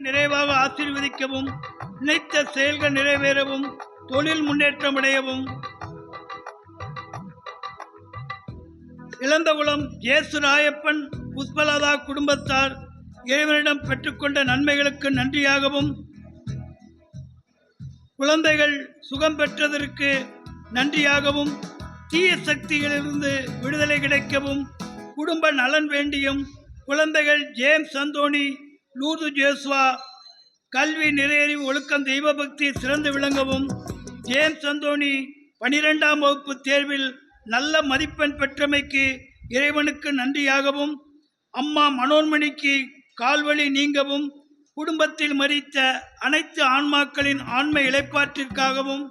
நிறைவாக ஆசீர்வதிக்கவும், நினைத்த செயல்கள் நிறைவேறவும், தொழில் முன்னேற்றமடையவும், இளந்தகுளம் ஜேசுராயப்பன் புஷ்பலதா குடும்பத்தார் இறைவனிடம் பெற்றுக்கொண்ட நன்மைகளுக்கு நன்றியாகவும், குழந்தைகள் சுகம் பெற்றதற்கு நன்றியாகவும், தீய சக்திகளிலிருந்து விடுதலை கிடைக்கவும், குடும்ப நலன் வேண்டியும், குழந்தைகள் ஜேம்ஸ் அந்தோணி, லூர்து ஜேசுவா கல்வி நிறையறிவு ஒழுக்கம் தெய்வபக்தி சிறந்து விளங்கவும், ஜேம்ஸ் அந்தோணி 12ஆம் வகுப்பு தேர்வில் நல்ல மதிப்பெண் பெற்றமைக்கு இறைவனுக்கு நன்றியாகவும், அம்மா மனோன்மணிக்கு கால்வழி நீங்கவும், குடும்பத்தில் மரித்த அனைத்து ஆன்மாக்களின் ஆன்ம இளைப்பாற்றிற்காகவும்,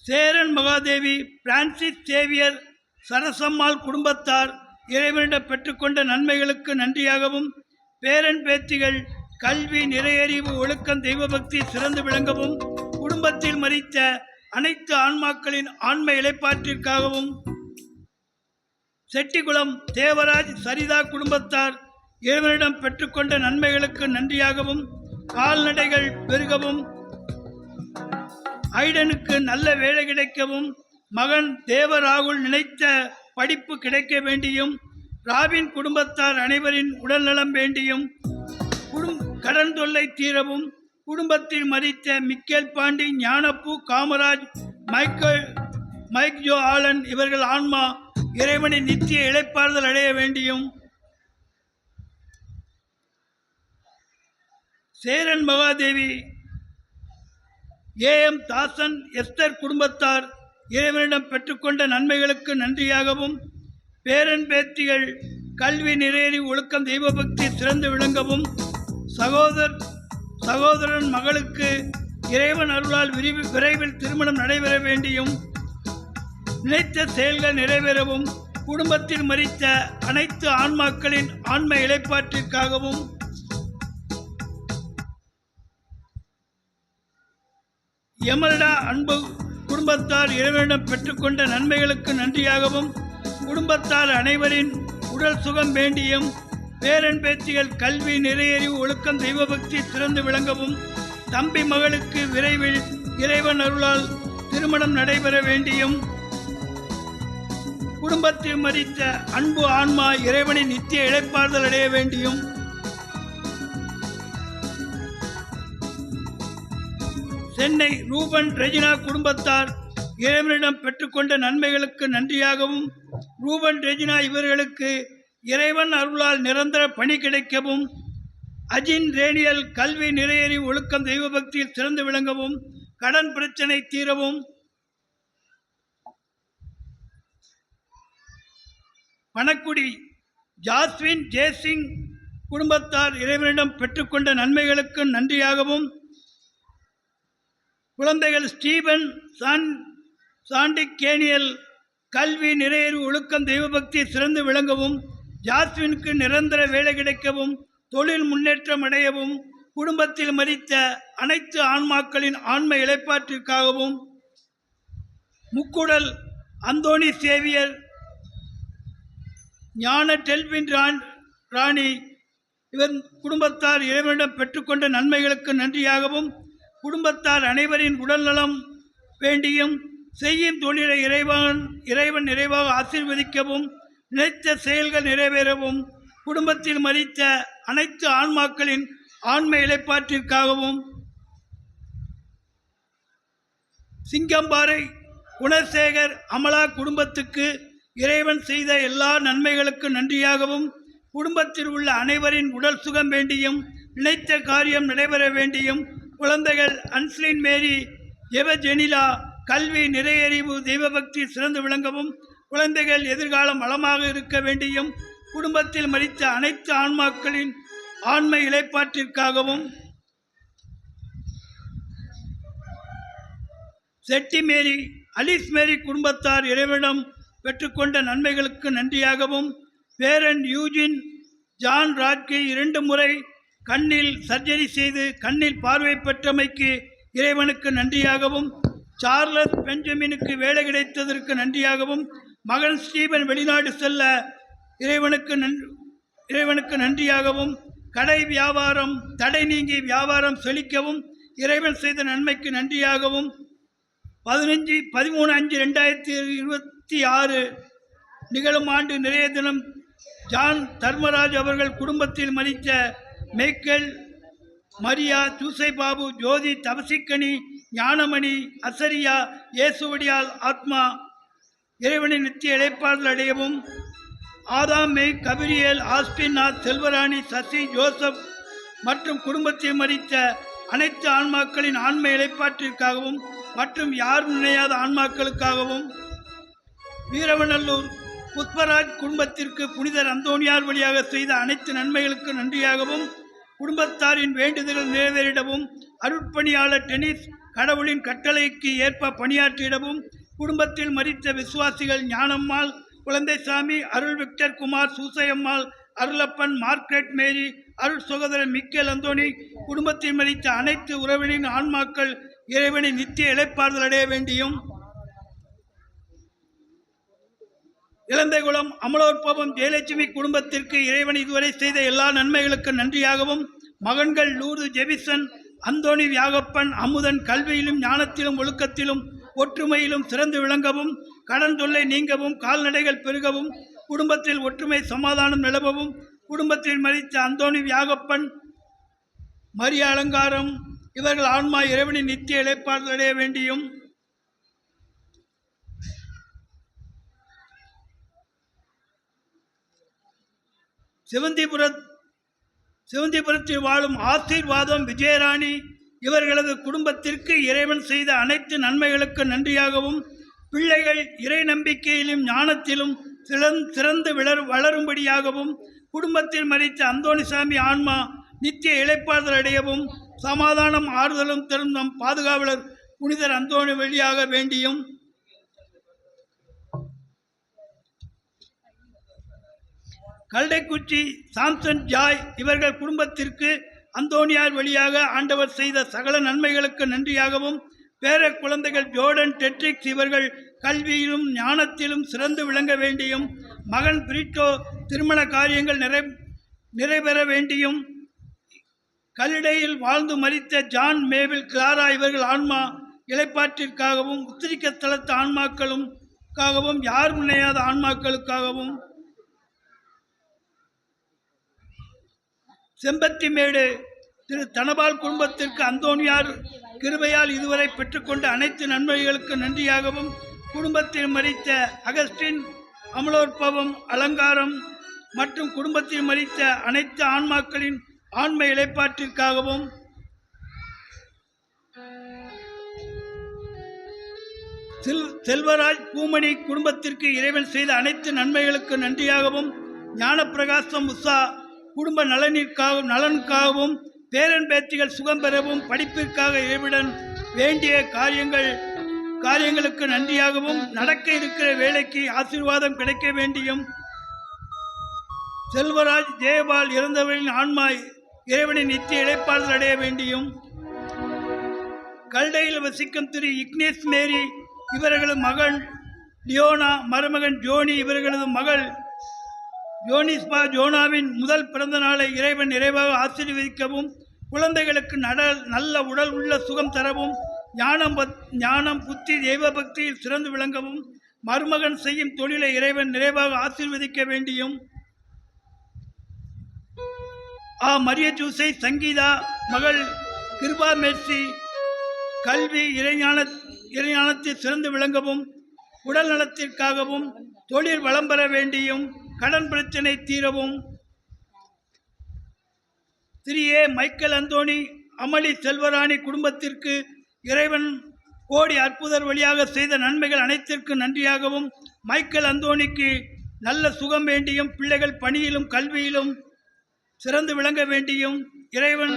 சேரன் மகாதேவி பிரான்சிஸ் சேவியர் சரசம்மாள் குடும்பத்தார் இறைவனிடம் பெற்றுக்கொண்ட நன்மைகளுக்கு நன்றியாகவும், பேரன் பேத்திகள் கல்வி நிறையறிவு ஒழுக்கம் தெய்வபக்தி சிறந்து விளங்கவும், குடும்பத்தில் மரித்த அனைத்து ஆன்மாக்களின் ஆன்ம இளைப்பாற்றிற்காகவும், செட்டிகுளம் தேவராஜ் சரிதா குடும்பத்தார் இறைவனிடம் பெற்றுக்கொண்ட நன்மைகளுக்கு நன்றியாகவும், கால்நடைகள் பெருகவும், ஐடனுக்கு நல்ல வேலை கிடைக்கவும், மகன் தேவராகுல் நினைத்த படிப்பு கிடைக்க வேண்டியும், ராபின் குடும்பத்தார் அனைவரின் உடல்நலம் வேண்டியும், கடன் தொல்லை தீரவும், குடும்பத்தில் மரித்த Michael Pandi, Gnanapoo, Kamaraj, Mike Joe Alan இவர்கள் ஆன்மா இறைவனின் நித்திய இளைப்பாறுதல் அடைய வேண்டியும், சேரன் மகாதேவி ஏஎம் தாசன் எஸ்தர் குடும்பத்தார் இறைவனிடம் பெற்றுக்கொண்ட நன்மைகளுக்கு நன்றியாகவும், பேரன் பேத்திகள் கல்வி நிறையறிவு ஒழுக்கம் தெய்வபக்தி சிறந்து விளங்கவும், சகோதரன் மகளுக்கு இறைவன் அருளால் விரைவில் திருமணம் நடைபெற வேண்டியும், நினைத்த செயல்கள் நிறைவேறவும், குடும்பத்தில் மரித்த அனைத்து ஆன்மாக்களின் ஆன்ம இளைப்பாற்றிற்காகவும், எமல்டா அன்பு குடும்பத்தார் இறைவனிடம் பெற்றுக்கொண்ட நன்மைகளுக்கு நன்றியாகவும், குடும்பத்தார் அனைவரின் உடல் சுகம் வேண்டியும், பேரன் பேத்திகள் கல்வி நிறையறிவு ஒழுக்கம் தெய்வபக்தி சிறந்து விளங்கவும், தம்பி மகளுக்கு விரைவில் இறைவன் அருளால் திருமணம் நடைபெற வேண்டியும், குடும்பத்தில் மரித்த அன்பு ஆன்மா இறைவனின் நித்திய இளைப்பாறுதல் அடைய வேண்டியும், சென்னை ரூபன் ரெஜினா குடும்பத்தார் இறைவனிடம் பெற்றுக்கொண்ட நன்மைகளுக்கு நன்றியாகவும், ரூபன் ரெஜினா இவர்களுக்கு இறைவன் அருளால் நிரந்தர பணி கிடைக்கவும், அஜின் ரேனியல் கல்வி நிறையறிவு ஒழுக்கம் தெய்வபக்தியில் சிறந்து விளங்கவும், கடன் பிரச்சனை தீரவும், பணக்குடி ஜாஸ்வின் ஜேசிங் குடும்பத்தார் இறைவனிடம் பெற்றுக்கொண்ட நன்மைகளுக்கு நன்றியாகவும், குழந்தைகள் ஸ்டீபன் சாண்டிகேனியல் கல்வி நிறையறிவு ஒழுக்கம் தெய்வபக்தி சிறந்து விளங்கவும், ஜாஸ்வினுக்கு நிரந்தர வேலை கிடைக்கவும், தொழில் முன்னேற்றம் அடையவும், குடும்பத்தில் மரித்த அனைத்து ஆன்மாக்களின் ஆன்ம இளைப்பாற்றிற்காகவும், முக்குடல் அந்தோணி சேவியர் ஞான டெல்வின் ராணி இவர் குடும்பத்தார் இறைவனிடம் பெற்றுக்கொண்ட நன்மைகளுக்கு நன்றியாகவும், குடும்பத்தார் அனைவரின் உடல்நலம் வேண்டியும், செய்யும் தொழிலை இறைவன் நிறைவாக ஆசீர்வதிக்கவும், நினைத்த செயல்கள் நிறைவேறவும், குடும்பத்தில் மரித்த அனைத்து ஆன்மாக்களின் ஆன்ம இளைப்பாற்றிற்காகவும், சிங்கம்பாறை குணசேகர் அமலா குடும்பத்துக்கு இறைவன் செய்த எல்லா நன்மைகளுக்கு நன்றியாகவும், குடும்பத்தில் உள்ள அனைவரின் உடல் சுகம் வேண்டியும், நினைத்த காரியம் நடைபெற வேண்டியும், குழந்தைகள் அன்ஸ்லின் மேரி எவஜெனிலா கல்வி நிறையறிவு தெய்வபக்தி சிறந்து விளங்கவும், குழந்தைகள் எதிர்காலம் வளமாக இருக்க வேண்டியும், குடும்பத்தில் மரித்த அனைத்து ஆன்மாக்களின் ஆன்ம இளைப்பாற்றிற்காகவும், செட்டி மேரி அலிஸ் மேரி குடும்பத்தார் இறைவனிடம் பெற்றுக்கொண்ட நன்மைகளுக்கு நன்றியாகவும், பேரன் யூஜின் ஜான் ராட்கி 2 முறை கண்ணில் சர்ஜரி செய்து கண்ணில் பார்வை பெற்றமைக்கு இறைவனுக்கு நன்றியாகவும், சார்லஸ் பெஞ்சமினுக்கு வேலை கிடைத்ததற்கு நன்றியாகவும், மகன் ஸ்டீபன் வெளிநாடு செல்ல இறைவனுக்கு இறைவனுக்கு நன்றியாகவும், கடை வியாபாரம் தடை நீங்கி வியாபாரம் செழிக்கவும் இறைவன் செய்த நன்மைக்கு நன்றியாகவும், 13/5/2026 நிகழும் ஆண்டு நிறைய தினம் ஜான் தர்மராஜ் அவர்கள் குடும்பத்தில் மரித்த மைக்கேல், மரியா, சூசை பாபு, ஜோதி, தபசிக்கனி, ஞானமணி, அசரியா, இயேசுவடியால் ஆத்மா இறைவனின் நித்திய இளைப்பாறுதல் அடையவும், ஆதாம், மெய், கபிரியேல், ஆஸ்பின்நாத், செல்வராணி, சசி, ஜோசப் மற்றும் குடும்பத்தில் மரித்த அனைத்து ஆன்மாக்களின் ஆன்ம இளைப்பாற்றிற்காகவும் மற்றும் யாரும் நினையாத ஆன்மாக்களுக்காகவும், வீரவநல்லூர் புஷ்பராஜ் குடும்பத்திற்கு புனிதர் அந்தோணியார் வழியாக செய்த அனைத்து நன்மைகளுக்கு நன்றியாகவும், குடும்பத்தாரின் வேண்டுதல்கள் நிறைவேறிடவும், அருட்பணியாளர் டெனிஸ் கடவுளின் கட்டளைக்கு ஏற்ப பணியாற்றிடவும், குடும்பத்தில் மரித்த விசுவாசிகள் ஞானம்மாள், குழந்தைசாமி, அருள் Victor Kumar, Susaiammal, Arulappan, Margaret Mary, அருள் சகோதரன் மிக்கேல் அந்தோணி, குடும்பத்தில் மரித்த அனைத்து உறவினின் ஆன்மாக்கள் இறைவனின் நித்திய இளைப்பாறுதல் அடைய வேண்டியும், இளந்தைகுளம் அமலோற்பவம் ஜெயலட்சுமி குடும்பத்திற்கு இறைவன் இதுவரை செய்த எல்லா நன்மைகளுக்கு நன்றியாகவும், மகன்கள் லூர்து, ஜெபிசன், அந்தோணி, வியாகப்பன், அமுதன் கல்வியிலும் ஞானத்திலும் ஒழுக்கத்திலும் ஒற்றுமையிலும் சிறந்து விளங்கவும், கடன் தொல்லை நீங்கவும், கால்நடைகள் பெருகவும், குடும்பத்தில் ஒற்றுமை சமாதானம் நிலவவும், குடும்பத்தில் மரித்த அந்தோணி, வியாகப்பன், மரியா அலங்காரம் இவர்கள் ஆன்மா இறைவனின் நித்திய இளைப்பாறுதல் அடைய வேண்டியும், சிவந்திபுரத்தில் வாழும் ஆசீர்வாதம், விஜயராணி இவர்களது குடும்பத்திற்கு இறைவன் செய்த அனைத்து நன்மைகளுக்கு நன்றியாகவும், பிள்ளைகள் இறை நம்பிக்கையிலும் ஞானத்திலும் சிறந்து வளரும்படியாகவும், குடும்பத்தில் மரித்த அந்தோணிசாமி ஆன்மா நித்திய இளைப்பாறுதல் அடையவும், சமாதானம் ஆறுதலும் தரும் நம் பாதுகாவலர் புனிதர் அந்தோணி வழியாக வேண்டியும், கல்டைக்குச்சி சாம்சன் ஜாய் இவர்கள் குடும்பத்திற்கு அந்தோணியார் வழியாக ஆண்டவர் செய்த சகல நன்மைகளுக்கு நன்றியாகவும், பேர குழந்தைகள் ஜோர்டன், டெட்ரிக்ஸ் இவர்கள் கல்வியிலும் ஞானத்திலும் சிறந்து விளங்க வேண்டியும், மகன் பிரிட்டோ திருமண காரியங்கள் நிறைவேற வேண்டியும், கல்லிடையில் வாழ்ந்து மரித்த ஜான், மேவில், கிளாரா இவர்கள் ஆன்மா இளைப்பாற்றிற்காகவும், உத்திரிக்க தளத்து ஆன்மாக்களுக்காகவும், யாரும் நினையாத ஆன்மாக்களுக்காகவும், செம்பத்திமேடு திரு தனபால் குடும்பத்திற்கு அந்தோணியார் கிருபையால் இதுவரை பெற்றுக்கொண்ட அனைத்து நன்மைகளுக்கு நன்றியாகவும், குடும்பத்தில் மரித்த அகஸ்டின், அமலோற்பவம், அலங்காரம் மற்றும் குடும்பத்தில் மரித்த அனைத்து ஆன்மாக்களின் ஆன்ம இளைப்பாற்றிற்காகவும், செல்வராஜ், பூமணி குடும்பத்திற்கு இறைவன் செய்த அனைத்து நன்மைகளுக்கு நன்றியாகவும், ஞானப்பிரகாசம், உஷா குடும்ப நலனுக்காகவும், பேரன் பேத்திகள் சுகம் பெறவும், படிப்பிற்காக இறைவனுடன் வேண்டிய காரியங்களுக்கு நன்றியாகவும், நடக்க இருக்கிற வேலைக்கு ஆசீர்வாதம் கிடைக்க வேண்டியும், செல்வராஜ், ஜெயபால் இறந்தவர்களின் ஆன்மா இறைவனின் நித்திய இளைப்பாறுதல் அடைய வேண்டியும், கல்டையில் வசிக்கும் திரு இக்னேஸ் மேரி இவர்களது மகன் லியோனா, மருமகன் ஜோனி இவர்களது மகள் ஜோனிஸ்பா ஜோனாவின் முதல் பிறந்த நாளை இறைவன் நிறைவாக ஆசீர்வதிக்கவும், குழந்தைகளுக்கு நல்ல உடல் உள்ள சுகம் தரவும், ஞானம் புத்தி தெய்வ பக்தியில் சிறந்து விளங்கவும், மருமகன் செய்யும் தொழிலை இறைவன் நிறைவாக ஆசீர்வதிக்க வேண்டியும், மரிய ஜூசை சங்கீதா மகள் கிருபா மெர்சி கல்வி இறைஞானத்தில் சிறந்து விளங்கவும், உடல் நலத்திற்காகவும், தொழில் வளம் பெற வேண்டியும், கடன் பிரச்சனை தீரவும், திரு ஏ மைக்கேல் அந்தோணி, அமளி செல்வராணி குடும்பத்திற்கு இறைவன் கோடி அற்புதர் வழியாக செய்த நன்மைகள் அனைத்திற்கு நன்றியாகவும், மைக்கேல் அந்தோணிக்கு நல்ல சுகம் வேண்டியும், பிள்ளைகள் பணியிலும் கல்வியிலும் சிறந்து விளங்க வேண்டியும், இறைவன்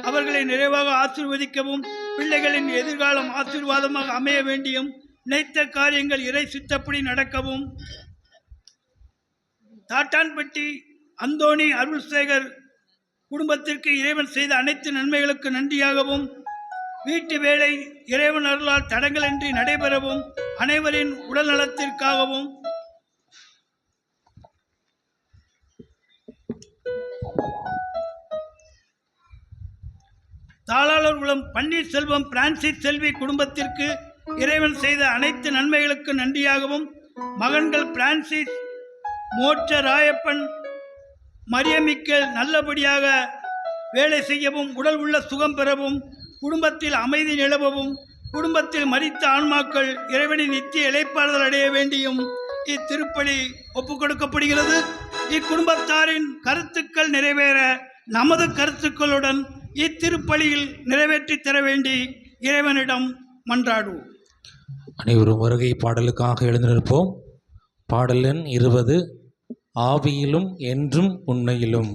அவர்களை நிறைவாக ஆசீர்வதிக்கவும், பிள்ளைகளின் எதிர்காலம் ஆசீர்வாதமாக அமைய வேண்டியும், நினைத்த காரியங்கள் இறை சித்தப்படி நடக்கவும், தாட்டான்பட்டி அந்தோணி அருள்சேகர் குடும்பத்திற்கு இறைவன் செய்த அனைத்து நன்மைகளுக்கு நன்றியாகவும், வீட்டு வேலை இறைவன் அருளால் தடங்களின்றி நடைபெறவும், அனைவரின் உடல் நலத்திற்காகவும், தாளாளர்குளம் பன்னீர்செல்வம் பிரான்சிஸ் செல்வி குடும்பத்திற்கு இறைவன் செய்த அனைத்து நன்மைகளுக்கு நன்றியாகவும், மகன்கள் பிரான்சிஸ் மோட்ச ராயப்பன் மரியமிக்கல் நல்லபடியாக வேலை செய்யவும், உடல் உள்ள சுகம் பெறவும், குடும்பத்தில் அமைதி நிலவவும், குடும்பத்தில் மரித்த ஆன்மாக்கள் இறைவனின் நித்திய இளைப்பாறுதல் அடைய வேண்டியும் இத்திருப்பலி ஒப்புக் கொடுக்கப்படுகிறது. இக்குடும்பத்தாரின் கருத்துக்கள் நிறைவேற நமது கருத்துக்களுடன் இத்திருப்பலியில் நிறைவேற்றி தர வேண்டி இறைவனிடம் மன்றாடுவோம். அனைவரும் வருகை பாடலுக்காக எழுந்து நிற்போம். பாடல் எண் 20, ஆவியிலும் என்றும் உண்மையிலும்.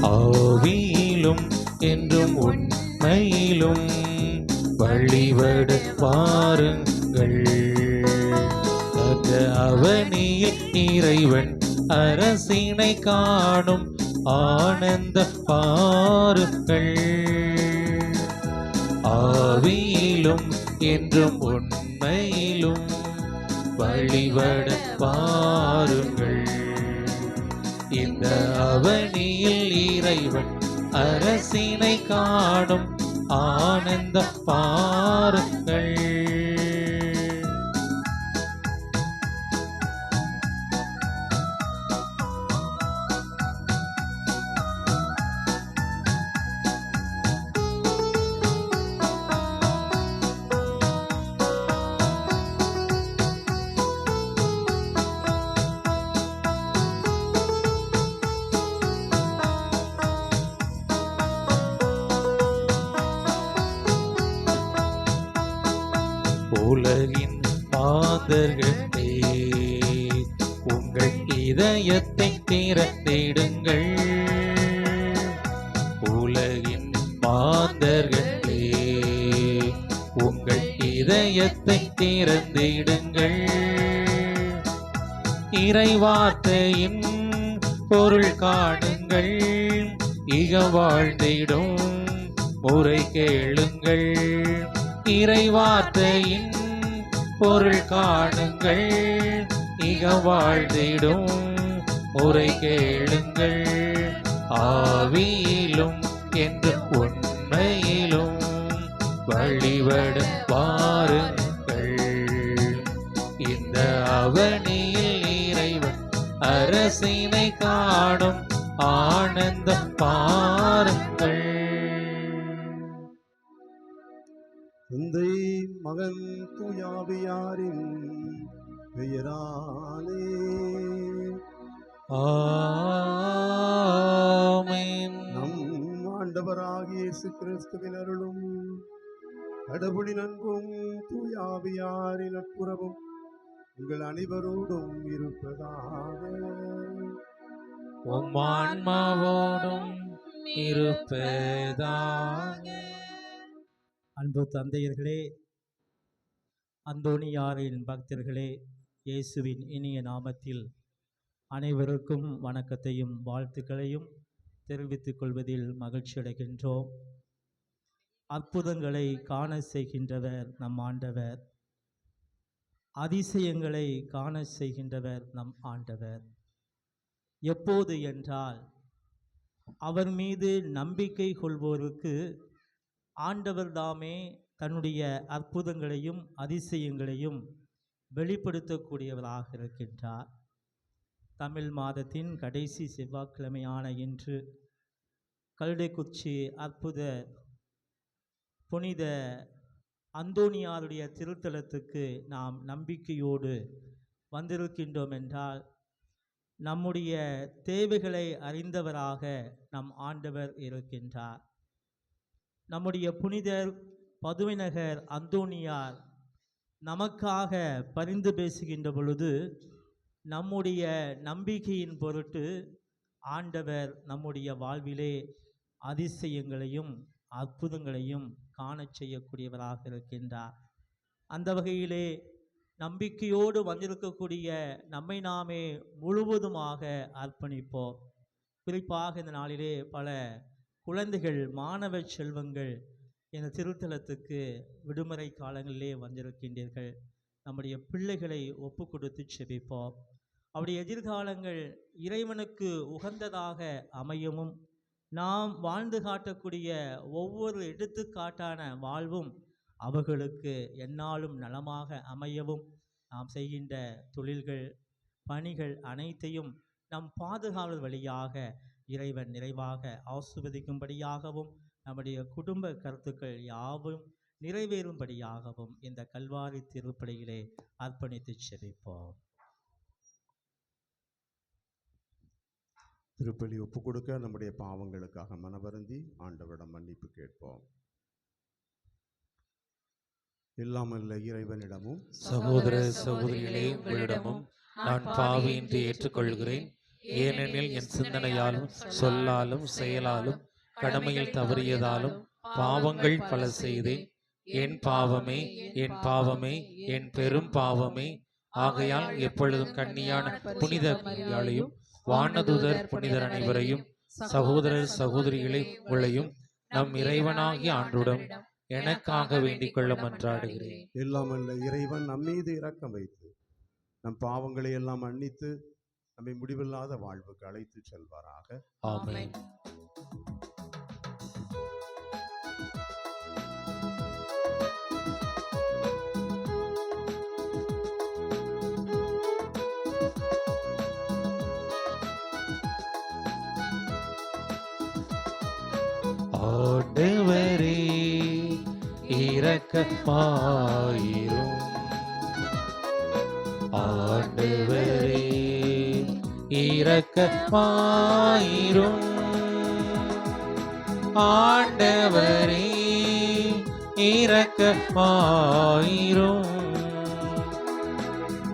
ஆவியிலும் என்றும் உண்மையிலும் வழிபட வாருங்கள். அவனியில் இறைவன் அரசினை காணும் ஆனந்த பாருங்கள். ஆவியிலும் என்றும் உண்மையிலும் வழிபட வாருங்கள். இந்த அவனியில் இறைவன் அரசினை காணும் ஆனந்த பாருங்கள். உலகின் மாதர்களே, உங்கள் இதயத்தை திறந்திடுங்கள். உலகின் மாதர்களே, உங்கள் இதயத்தை திறந்திடுங்கள். இறைவார்த்தையின் பொருள் காணுங்கள், இக வாழ்ந்திடும் முறை கேளுங்கள். இறைவார்த்தையின் பொருள் காணுங்கள், இக வாழ்ந்திடும் முறை கேளுங்கள். ஆவியிலும் என்று உண்மையிலும் வழிபட வாருங்கள். இந்த அவனியில் இறைவன் அரசினை காணும் ஆனந்த பாருங்கள். தந்தை மகன் தூயாவியாரின் பெயராலே ஆமென். நம் ஆண்டவராகிய இயேசு கிறிஸ்துவின் அருளும் கடவுளின் அன்பும் தூயாவியாரின் நட்புறவும் உங்கள் அனைவரோடும் இருப்பதாக. உம் ஆன்மாவோடும் இருப்பதாக. அன்பு தந்தையர்களே, அந்தோணியாரின் பக்தர்களே, இயேசுவின் இனிய நாமத்தில் அனைவருக்கும் வணக்கத்தையும் வாழ்த்துக்களையும் தெரிவித்துக் கொள்வதில் மகிழ்ச்சி அடைகின்றோம். அற்புதங்களை காண செய்கின்றவர் நம் ஆண்டவர், அதிசயங்களை காண செய்கின்றவர் நம் ஆண்டவர். எப்போது என்றால், அவர் மீது நம்பிக்கை கொள்வோருக்கு ஆண்டவர் தாமே தன்னுடைய அற்புதங்களையும் அதிசயங்களையும் வெளிப்படுத்தக்கூடியவராக இருக்கின்றார். தமிழ் மாதத்தின் கடைசி செவ்வாய்க்கிழமையான இன்று கல்டைக்குச்சி அற்புத புனித அந்தோணியாருடைய திருத்தலத்துக்கு நாம் நம்பிக்கையோடு வந்திருக்கின்றோம் என்றால், நம்முடைய தேவைகளை அறிந்தவராக நம் ஆண்டவர் இருக்கின்றார். நம்முடைய புனிதர் பதுவைநகர் அந்தோணியார் நமக்காக பரிந்து பேசுகின்ற பொழுது, நம்முடைய நம்பிக்கையின் பொருட்டு ஆண்டவர் நம்முடைய வாழ்விலே அதிசயங்களையும் அற்புதங்களையும் காண செய்யக்கூடியவராக இருக்கின்றார். அந்த வகையிலே நம்பிக்கையோடு வந்திருக்கக்கூடிய நம்மை நாமே முழுவதுமாக அர்ப்பணிப்போம். குறிப்பாக இந்த நாளிலே பல குழந்தைகள், மாணவ செல்வங்கள் இந்த திருத்தலத்துக்கு விடுமுறை காலங்களிலே வந்திருக்கின்றீர்கள். நம்முடைய பிள்ளைகளை ஒப்பு கொடுத்து செபிப்போம். அவருடைய எதிர்காலங்கள் இறைவனுக்கு உகந்ததாக அமையவும், நாம் வாழ்ந்து காட்டக்கூடிய ஒவ்வொரு எடுத்துக்காட்டான வாழ்வும் அவர்களுக்கு எந்நாளும் நலமாக அமையவும், நாம் செய்கின்ற தொழில்கள், பணிகள் அனைத்தையும் நம் பாதுகாவல் வழியாக இறைவன் நிறைவாக ஆசீர்வதிக்கும்படியாகவும், நம்முடைய குடும்ப கருத்துக்கள் யாவும் நிறைவேறும்படியாகவும் இந்த கல்வாரி திருப்பலியிலே அர்ப்பணித்து செபிப்போம். திருப்பலி ஒப்பு கொடுக்க நம்முடைய பாவங்களுக்காக மனவருந்தி ஆண்டவரிடம் மன்னிப்பு கேட்போம். இல்லாமல்ல இறைவனிடமும் சகோதர சகோதரிகளே, உங்களிடமும் நான் பாவியின்றி ஏற்றுக்கொள்கிறேன். ஏனெனில் என் சிந்தனையாலும் சொல்லாலும் செயலாலும் கடமையில் தவறியதாலும் பாவங்கள் பல செய்தேன். என் பாவமே, என் பாவமே, என் பெரும் பாவமே. ஆகையால் எப்பொழுதும் கன்னியான புனித மரியாளையும் வானதூதர் புனிதர் அனைவரையும் சகோதரர் சகோதரிகளை உங்களையும் நம் இறைவனாகிய ஆண்டுடன் எனக்காக வேண்டிக் கொள்ள மன்றாடுகிறேன். இல்லாமல்ல இறைவன் நம்மீது இரக்கம் வைத்து நம் பாவங்களை எல்லாம் மன்னித்து நம்மை முடிவில்லாத வாழ்வுக்கு அழைத்து செல்வாராக. ஆமென். ஆண்டவரே இரக்கமாயிரும். ஆண்டவரே இரக்கமாயிரும். ஆண்டவரே இரக்கமாயிரும்.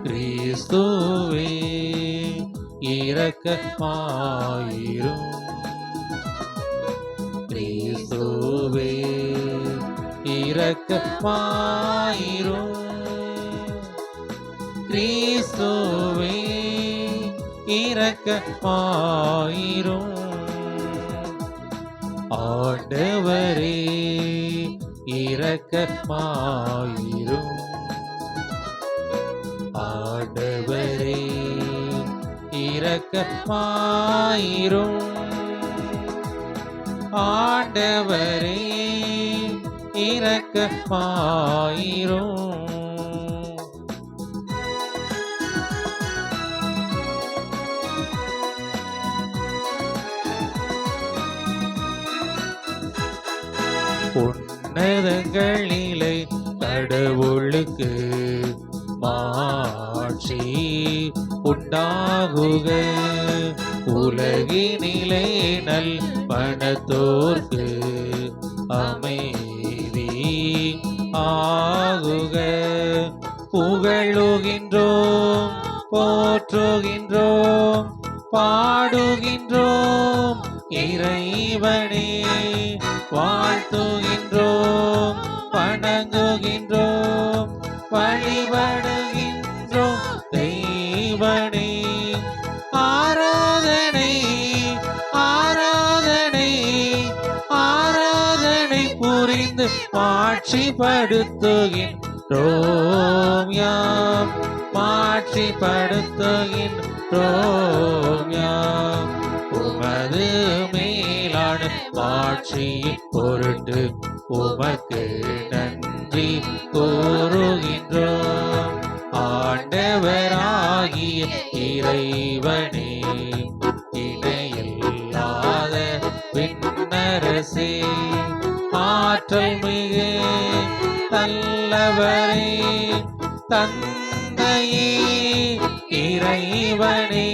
கிறிஸ்துவே இரக்கமாயிரும். கிறிஸ்துவே இரக்கமாயிரும். கிறிஸ்துவே இரக்கமாயிரும். ஆண்டவரே இரக்கமாயிரும். ஆண்டவரே இரக்கமாயிரும். ஆண்டவரே இரக்கமாயிரும். உன்னதங்களிலே கடவுளுக்கு மாட்சி உண்டாகுக. உலகினிலே நல் மனத்தோர்க்கு அமைதி ஆகுக. புகழுகின்றோம், போற்றுகின்றோம், பாடுகின்றோம் இறைவனே. வாழ்த்துகின்றோம், வணங்குகின்றோம், வழிபடுகின்றோம் தெய்வனே. ஆராதனை ஆராதனை ஆராதனை புரிந்து மாட்சிப்படுத்துகின்றோம் யாம். மாட்சிப்படுத்துகின்றோம் யாம். உமது மேலான மாட்சியின் பொருட்டு உமக்கு நன்றி கூறுகின்றோம். ஆண்டவராகிய இறைவனே, இணையில்லாத விண்ணரசே, ஆற்றல் மிகு நல்லவரே, தந்தையே இறைவனே,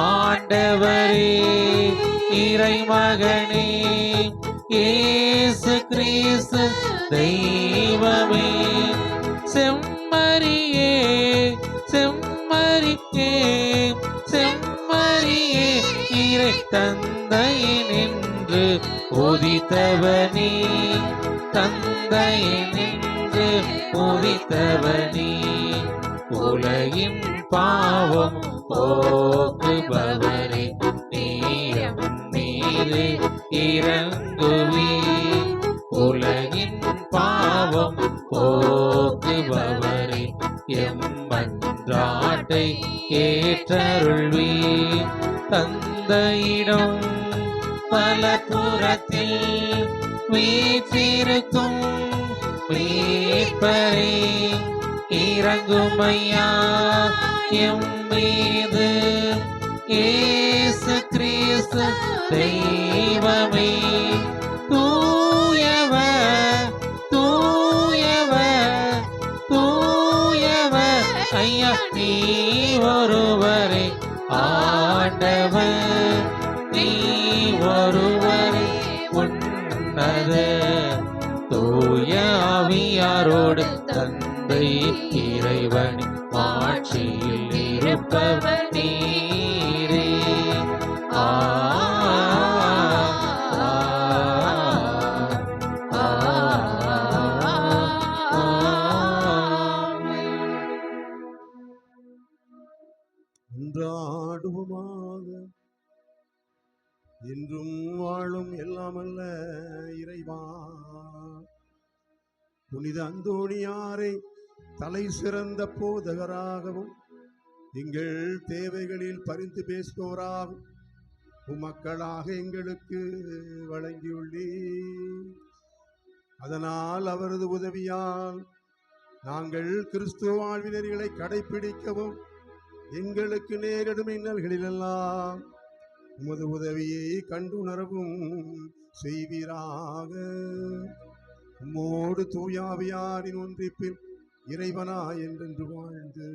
ஆண்டவரே இறைமகனே, இயேசு கிறிஸ்து தெய்வமே. செம்மறியே செம்மறியே செம்மறியே இறை தந்தையினின்று உதித்தவனே, தந்தையினின்று உதித்தவனே. உலகின் பாவம் போக்குபவரே நீரம் மீது இறங்குவீர். உலகின் பாவம் போக்குபவரே எம்மன்றாட்டை ஏற்றருள்வீர். தந்தையிடம் வலப்புறத்தில் வீற்றிருக்கும் மீட்பரே இறங்குமையா எம் மீது. இயேசு கிறிஸ்து தெய்வமே தூயவர் தூயவர் தூயவர் ஐயா நீ ஒருவரே ஆண்டவர் நீ ஒருவரே உன்னத தூய ஆவியாரோடு தந்தை இறைவன் ஆட்சியில் இருப்பவர் நீரே. ஆ ஒன்றாடுவோமாக. என்றும் வாழும் எல்லாமல்ல இறைவா, புனித அந்தோணியாரை தலை சிறந்த போதகராகவும் எங்கள் தேவைகளில் பரிந்து பேசுபவராகவும் உமக்களாக எங்களுக்கு வழங்கியுள்ளீர். அதனால் அவரது உதவியால் நாங்கள் கிறிஸ்துவ வாழ்வினர்களை கடைபிடிக்கவும் எங்களுக்கு நேரிடும் இன்னல்களிலெல்லாம் உமது உதவியை கண்டுணரவும் செய்வீராக. உம்மோடு தூயாவியாரின் ஒன்றிப்பில் இறைவனா என்றென்று வாழ்ந்து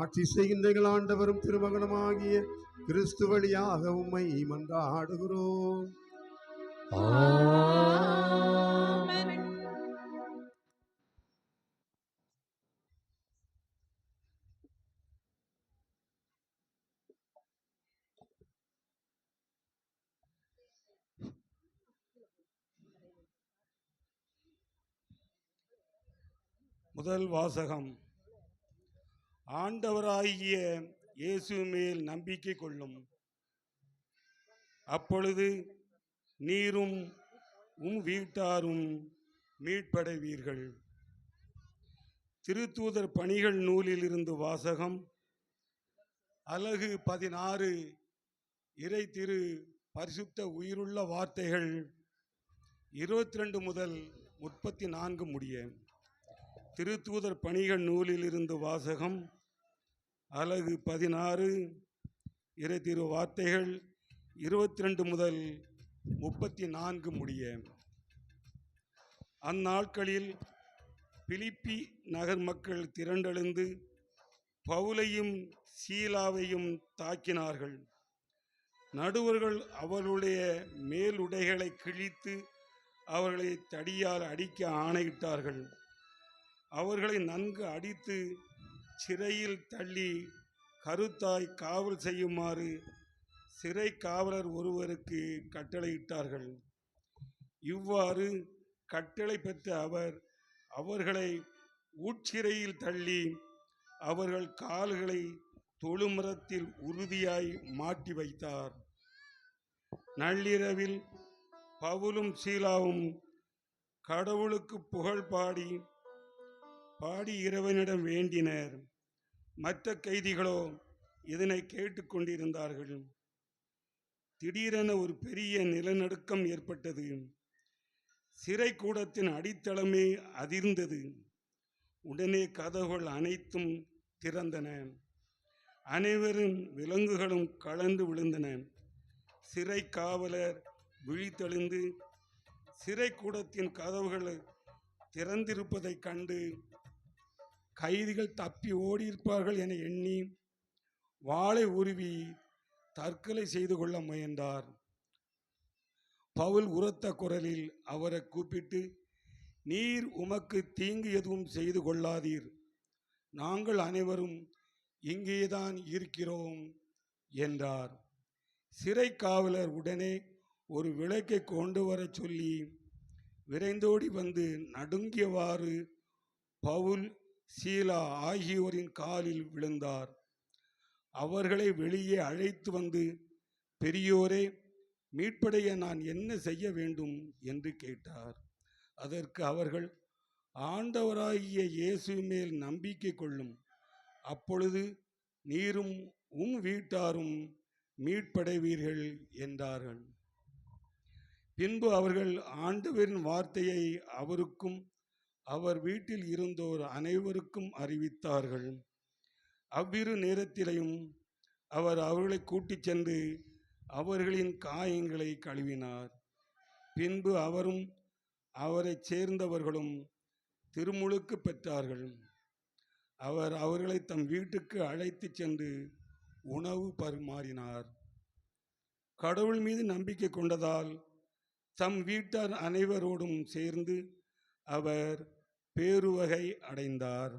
ஆட்சி செய்கின்ற எங்கள் ஆண்டவரும் திருமகனுமாகிய கிறிஸ்து வழியாக உம்மை மன்றாடுகிறோம். முதல் வாசகம். ஆண்டவராகிய இயேசு மேல் நம்பிக்கை கொள்ளும், அப்பொழுது நீரும் வீட்டாரும் மீட்படைவீர்கள். திருத்தூதர் பணிகள் நூலில் இருந்து வாசகம். அலகு 16. இறை திரு பரிசுத்த உயிருள்ள வார்த்தைகள் 22 முதல் 34 முடிய. திருத்தூதர் பணிகள் நூலில் இருந்து வாசகம். அலகு 16. இறை திரு வார்த்தைகள் 22 முதல் 34 முடிய. அந்நாட்களில் பிலிப்பி நகர் மக்கள் திரண்டெழுந்து பவுலையும் சீலாவையும் தாக்கினார்கள். நடுவர்கள் அவர்களுடைய மேலுடைகளை கிழித்து அவர்களை தடியால் அடிக்க ஆணையிட்டார்கள். அவர்களை நன்கு அடித்து சிறையில் தள்ளி கருத்தாய் காவல் செய்யுமாறு சிறை காவலர் ஒருவருக்கு கட்டளையிட்டார்கள். இவ்வாறு கட்டளை பெற்ற அவர் அவர்களை உட்சிறையில் தள்ளி அவர்கள் கால்களை தொழுமரத்தில் உறுதியாய் மாட்டி வைத்தார். நள்ளிரவில் பவுலும் சீலாவும் கடவுளுக்கு புகழ் பாடி இறைவனிடம் வேண்டினர். மற்ற கைதிகளோ இதனை கேட்டுக்கொண்டிருந்தார்கள். திடீரென ஒரு பெரிய நிலநடுக்கம் ஏற்பட்டது. சிறை கூடத்தின் அடித்தளமே அதிர்ந்தது. உடனே கதவுகள் அனைத்தும் திறந்தன. அனைவரின் விலங்குகளும் கலந்து விழுந்தன. சிறை காவலர் விழித்தெழுந்து சிறை கூடத்தின் கதவுகள் திறந்திருப்பதை கண்டு கைதிகள் தப்பி ஓடியிருப்பார்கள் என எண்ணி வாளை உருவி தற்கொலை செய்து கொள்ள முயன்றார். பவுல் உரத்த குரலில் அவரை கூப்பிட்டு, நீர் உமக்கு தீங்கு எதுவும் செய்து கொள்ளாதீர், நாங்கள் அனைவரும் இங்கேதான் இருக்கிறோம் என்றார். சிறை காவலர் உடனே ஒரு விளக்கை கொண்டு வர சொல்லி விரைந்தோடி வந்து நடுங்கியவாறு பவுல் சீலா ஆகியோரின் காலில் விழுந்தார். அவர்களை வெளியே அழைத்து வந்து, பெரியோரே, மீட்படைய நான் என்ன செய்ய வேண்டும் என்று கேட்டார். அதற்கு அவர்கள், ஆண்டவராகிய இயேசு மேல் நம்பிக்கை கொள்ளும், அப்பொழுது நீரும் உம் வீட்டாரும் மீட்படைவீர்கள் என்றார்கள். பின்பு அவர்கள் ஆண்டவரின் வார்த்தையை அவருக்கும் அவர் வீட்டில் இருந்தோர் அனைவருக்கும் அறிவித்தார்கள். அவ்விரு நேரத்திலையும் அவர் அவர்களை கூட்டிச் சென்று அவர்களின் காயங்களை கழுவினார். பின்பு அவரும் அவரை சேர்ந்தவர்களும் திருமுழுக்கு பெற்றார்கள். அவர் அவர்களை தம் வீட்டுக்கு அழைத்து சென்று உணவு பரிமாறினார். கடவுள் மீது நம்பிக்கை கொண்டதால் தம் வீட்டார் அனைவரோடும் சேர்ந்து அவர் பேருவகை அடைந்தார்.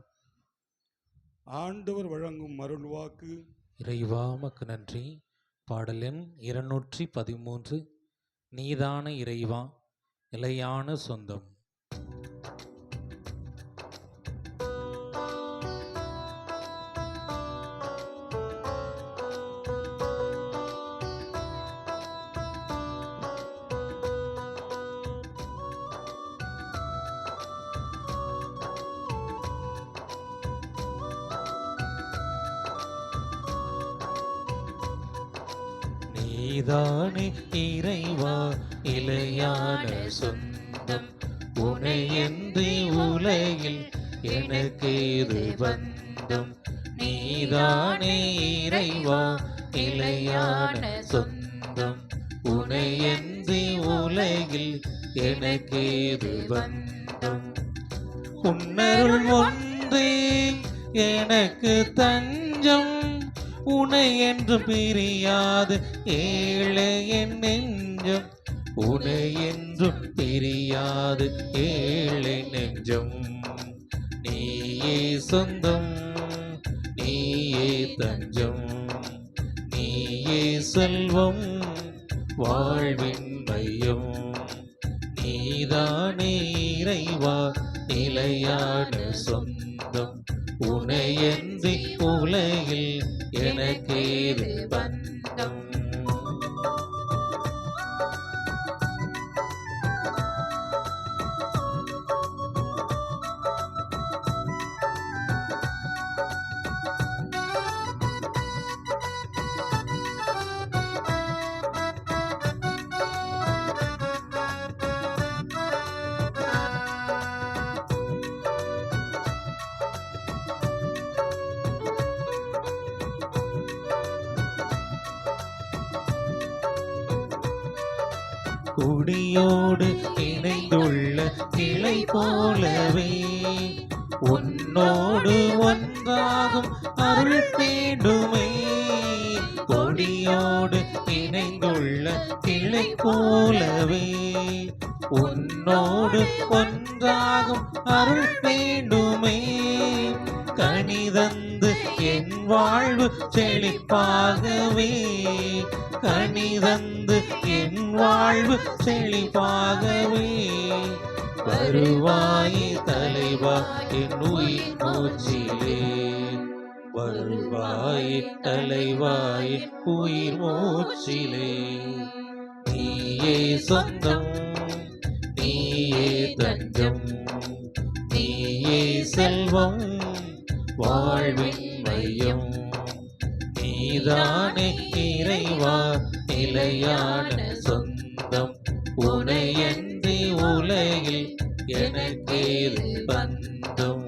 ஆண்டவர் வழங்கும் அருள்வாக்கு. இறைவா உமக்கு நன்றி. பாடல் எண் 213. நீதான இறைவா நிலையான சொந்தம். நீதானே இறைவா இலையான சொந்தம், உனையன்றி உலகில் எனக்கேது பந்தம். நீதானே இறைவா இலையான சொந்தம், உனையன்றி உலகில் எனக்கேது பந்தம். உன்னருள் ஒன்றே எனக்கு தஞ்சம், உனை என்று பிரியாது ஏழை என் நெஞ்சம், உனை என்று பிரியாது ஏழை நெஞ்சம். நீயே சொந்தம், நீயே தஞ்சம், நீயே செல்வம், வாழ்வின் மையம். நீதானே இறைவா நிலையான சொந்தம், உனையன்றி உலகில் எனக்கேது பந்தம். கொடியோடு இணைந்துள்ள கிளை போலவே உன்னோடு ஒன்றாகும் அருள் வேண்டுமே. கொடியோடு இணைந்துள்ள கிளை போலவே உன்னோடு ஒன்றாகும் அருள் வேண்டுமே. கனிதந்து என் வாழ்வு செழிப்பாகவே, கனிதந்து என் வாழ்வு செழிப்பாகவே. வருவாயே தலைவா என் உயிர் மூச்சிலே, வருவாயே தலைவாயே உயிர் மூச்சிலே. நீயே சொந்தம், நீயே தஞ்சம், நீயே செல்வம், வாழ்வின் மையம். நீதானே இறைவா நிலையான சொந்தம், உனையன்றி உலகில் எனக்கேது பந்தம்.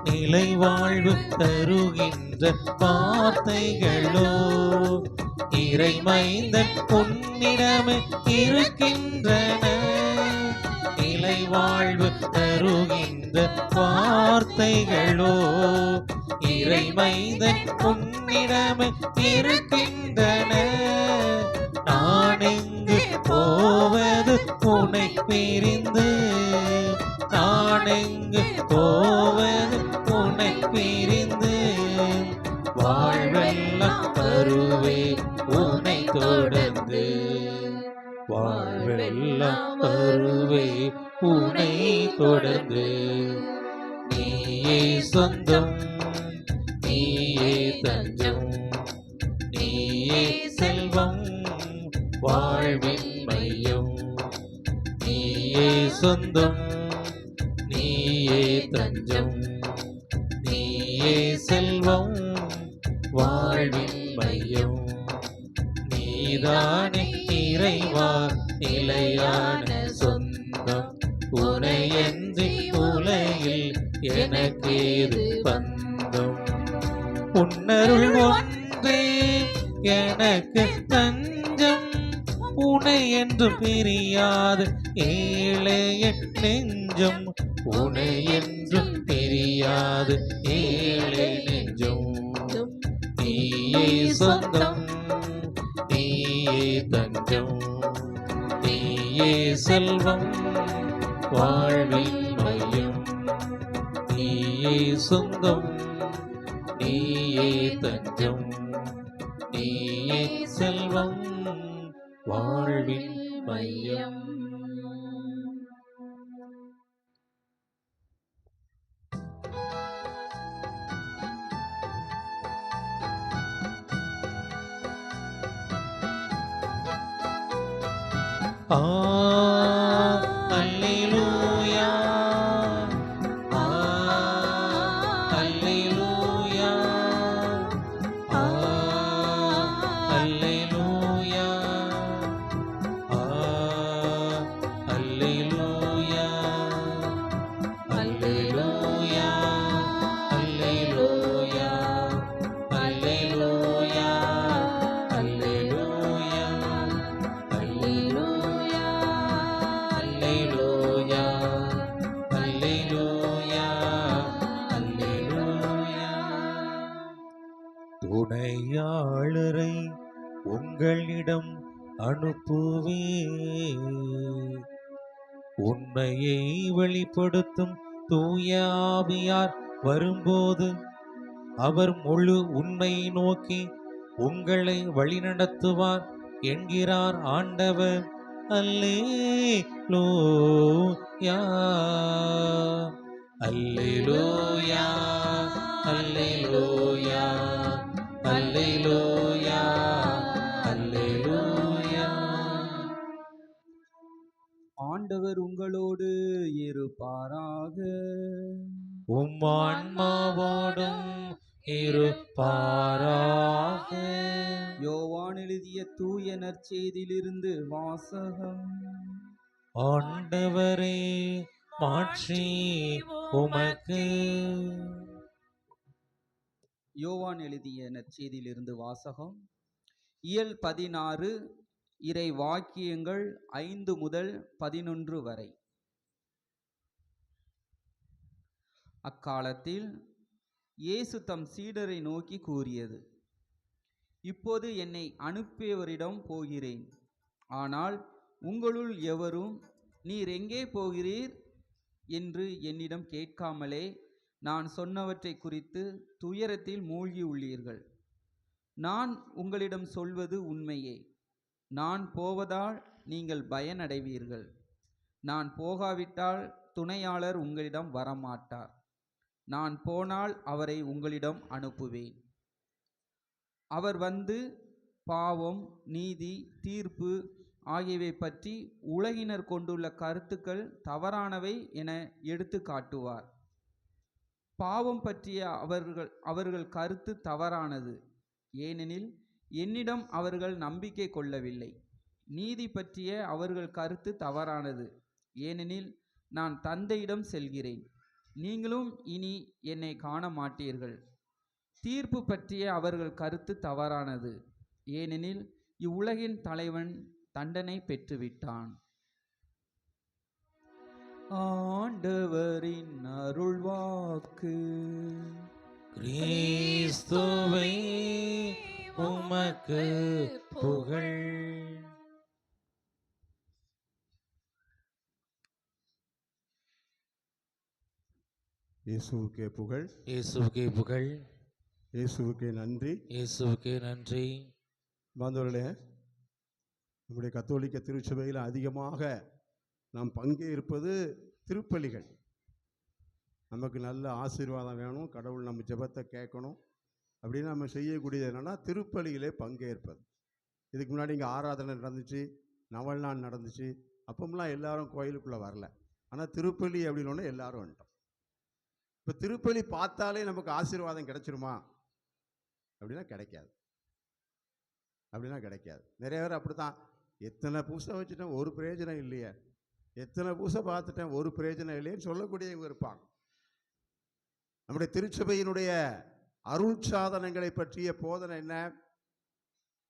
நிலை வாழ்வு தருகின்ற வார்த்தைகளோ இறைமைந்தன் உன்னிடமே இருக்கின்றன. நிலை நிலை வாழ்வு தருகின்ற வார்த்தைகளோ இறைமைந்தன் உன்னிடமே இருக்கின்றன. நான் எங்கு போவது உன்னை பிரிந்து, நான் எங்கு போவது உன்னை பிரிந்து, வாழ்வெல்லாம் வருவே உன்னை தொடர்ந்து, வாழ்வெல்லாம் வருவே உன்னை தொடர்ந்து. நீயே சொந்தம், நீயே தஞ்சம், நீயே செல்வம், வாழ்வின் மையம். நீயே சொந்தம், நீயே தஞ்சம், நீயே செல்வம், வாழ்வின் மையம். நீதானே இறைவா நிலையான சொந்தம், உனையன்றி உலகில் எனக்கேது பந்தம். உன்னருள் ஒன்றே எனக்கு தஞ்சம், உனை என்று பிரியாது ஏழைய நெஞ்சம், உனை என்று பிரியாது ஏழை நெஞ்சம். நீயே சொந்தம், நீயே தஞ்சம், நீயே செல்வம், வாழ்வின் மையம். நீயே சொந்தம், நீயே தஞ்சம், நீயே செல்வம், வாழ்வின் மையம். அல்லேலூயா, அல்லேலூயா, அல்லேலூயா, அல்லேலூயா, அல்லேலூயா, அல்லேலூயா, அல்லேலூயா, அல்லேலூயா, அல்லேலூயா, அல்லேலூயா, அல்லேலூயா, அல்லேலூயா. துணையாளரை உங்களிடம் அனுப்புவே, உண்மையை வெளிப்படுத்தும் தூய ஆவியார் வரும்போது அவர் முழு உண்மையை நோக்கி உங்களை வழிநடத்துவார் என்கிறார் ஆண்டவர். அல்லேலூயா, அல்லேலூயா, அல்லேலூயா, அல்லேலூயா, அல்லேலூயா. ஆண்டவர் உங்களோடு இருப்பாராக. உம் ஆன்மாவோடும் இருப்பாராக. யோவான் எழுதிய தூய நற்செய்தியிலிருந்து வாசகம். ஆண்டவரே மாட்சி உமக்கு. யோவான் எழுதிய நற்செய்தியிலிருந்து வாசகம். இயல் 16 இறை வாக்கியங்கள் 5 முதல் 11 வரை. அக்காலத்தில் இயேசு தம் சீடரை நோக்கி கூறியது, இப்போது என்னை அனுப்பியவரிடம் போகிறேன். ஆனால் உங்களுள் எவரும் நீர் எங்கே போகிறீர் என்று என்னிடம் கேட்காமலே நான் சொன்னவற்றை குறித்து துயரத்தில் மூழ்கி உள்ளீர்கள். நான் உங்களிடம் சொல்வது உண்மையே. நான் போவதால் நீங்கள் பயனடைவீர்கள். நான் போகாவிட்டால் துணையாளர் உங்களிடம் வரமாட்டார். நான் போனால் அவரை உங்களிடம் அனுப்புவேன். அவர் வந்து பாவம், நீதி, தீர்ப்பு ஆகியவை பற்றி உலகினர் கொண்டுள்ள கருத்துக்கள் தவறானவை என எடுத்து காட்டுவார். பாவம் பற்றிய அவர்கள் கருத்து தவறானது, ஏனெனில் என்னிடம் அவர்கள் நம்பிக்கை கொள்ளவில்லை. நீதி பற்றிய அவர்கள் கருத்து தவறானது, ஏனெனில் நான் தந்தையிடம் செல்கிறேன், நீங்களும் இனி என்னை காண மாட்டீர்கள். தீர்ப்பு பற்றிய அவர்கள் கருத்து தவறானது, ஏனெனில் இவ்வுலகின் தலைவன் தண்டனை பெற்றுவிட்டான். ஆண்டவரின் அருள்வாக்கு. கிறிஸ்துவே உமக்கு புகழ். இயேசுவுக்கே புகழ், இயேசுவுக்கே புகழ், இயேசுவுக்கே நன்றி. இயேசுவுக்கே நன்றி. பாந்தவர்களே, நம்முடைய கத்தோலிக்க திருச்சபையில் அதிகமாக நாம் பங்கேற்பது திருப்பலிகள். நமக்கு நல்ல ஆசீர்வாதம் வேணும், கடவுள் நம்ம ஜெபத்தை கேட்கணும் அப்படின்னு நம்ம செய்யக்கூடியது என்னென்னா திருப்பலியிலே பங்கேற்பது. இதுக்கு முன்னாடி இங்கே ஆராதனை நடந்துச்சு, நவல்நாள் நடந்துச்சு, அப்போம்லாம் எல்லாரும் கோயிலுக்குள்ளே வரல. ஆனால் திருப்பலி அப்படின்னு எல்லாரும் வந்துட்டோம். இப்போ திருப்பலி பார்த்தாலே நமக்கு ஆசீர்வாதம் கிடைச்சிருமா அப்படின்னா கிடைக்காது. நிறைய பேர் அப்படி தான், எத்தனை பூசை வச்சுட்டேன் ஒரு பிரயோஜனம் இல்லையே, எத்தனை பூசை பார்த்துட்டேன் ஒரு பிரயோஜனம் இல்லையேன்னு சொல்லக்கூடியவங்க இருப்பாங்க. நம்முடைய திருச்சபையினுடைய அருள் சாதனங்களை பற்றிய போதனை என்ன?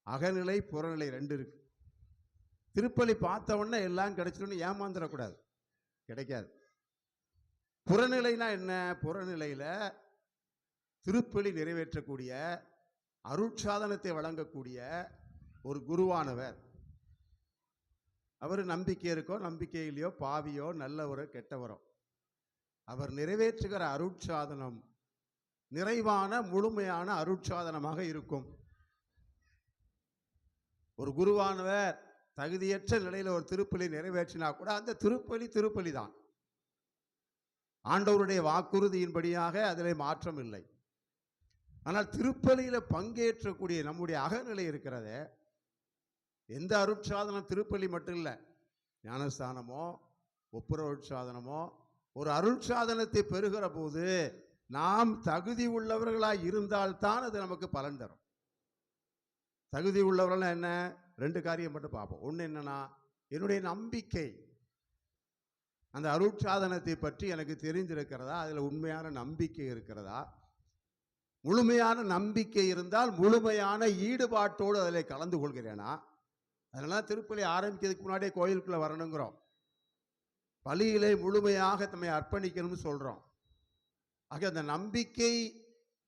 அகநிலை புறநிலை ரெண்டு இருக்கு. திருப்பலி பார்த்த உடனே எல்லாம் கிடைச்சிடும்னு ஏமாந்துடக்கூடாது, கிடைக்காது. புறநிலைனா என்ன? புறநிலையில திருப்பலி நிறைவேற்றக்கூடிய அருட்சாதனத்தை வழங்கக்கூடிய ஒரு குருவானவர், அவர் நம்பிக்கை இருக்கோ நம்பிக்கை இல்லையோ, பாவியோ நல்லவரோ கெட்டவரோ, அவர் நிறைவேற்றுகிற அருட்சாதனம் நிறைவான முழுமையான அருட்சாதனமாக இருக்கும். ஒரு குருவானவர் தகுதியற்ற நிலையில் ஒரு திருப்பலி நிறைவேற்றினா கூட அந்த திருப்பலி தான். ஆண்டவருடைய வாக்குறுதியின்படியாக அதில் மாற்றம் இல்லை. ஆனால் திருப்பலியில் பங்கேற்றக்கூடிய நம்முடைய அகநிலை இருக்கிறத, எந்த அருட்சாதனம் திருப்பலி மட்டும் இல்லை, ஞானஸ்தானமோ ஒப்புரவுட்சாதனமோ ஒரு அருட்சாதனத்தை பெறுகிற போது நாம் தகுதி உள்ளவர்களாக இருந்தால்தான் அது நமக்கு பலன் தரும். தகுதி உள்ளவர்கள் என்ன? ரெண்டு காரியம் மட்டும் பார்ப்போம். ஒன்று என்னன்னா, என்னுடைய நம்பிக்கை அந்த அருட்சாதனத்தை பற்றி எனக்கு தெரிந்திருக்கிறதா, அதில் உண்மையான நம்பிக்கை இருக்கிறதா. முழுமையான நம்பிக்கை இருந்தால் முழுமையான ஈடுபாட்டோடு அதில் கலந்து கொள்கிறேனா. அதனால திருப்பலி ஆரம்பிக்கிறதுக்கு முன்னாடியே கோயிலுக்குள்ளே வரணுங்கிறோம். பலியிலே முழுமையாக தம்மை அர்ப்பணிக்கணும்னு சொல்கிறோம். ஆக அந்த நம்பிக்கை,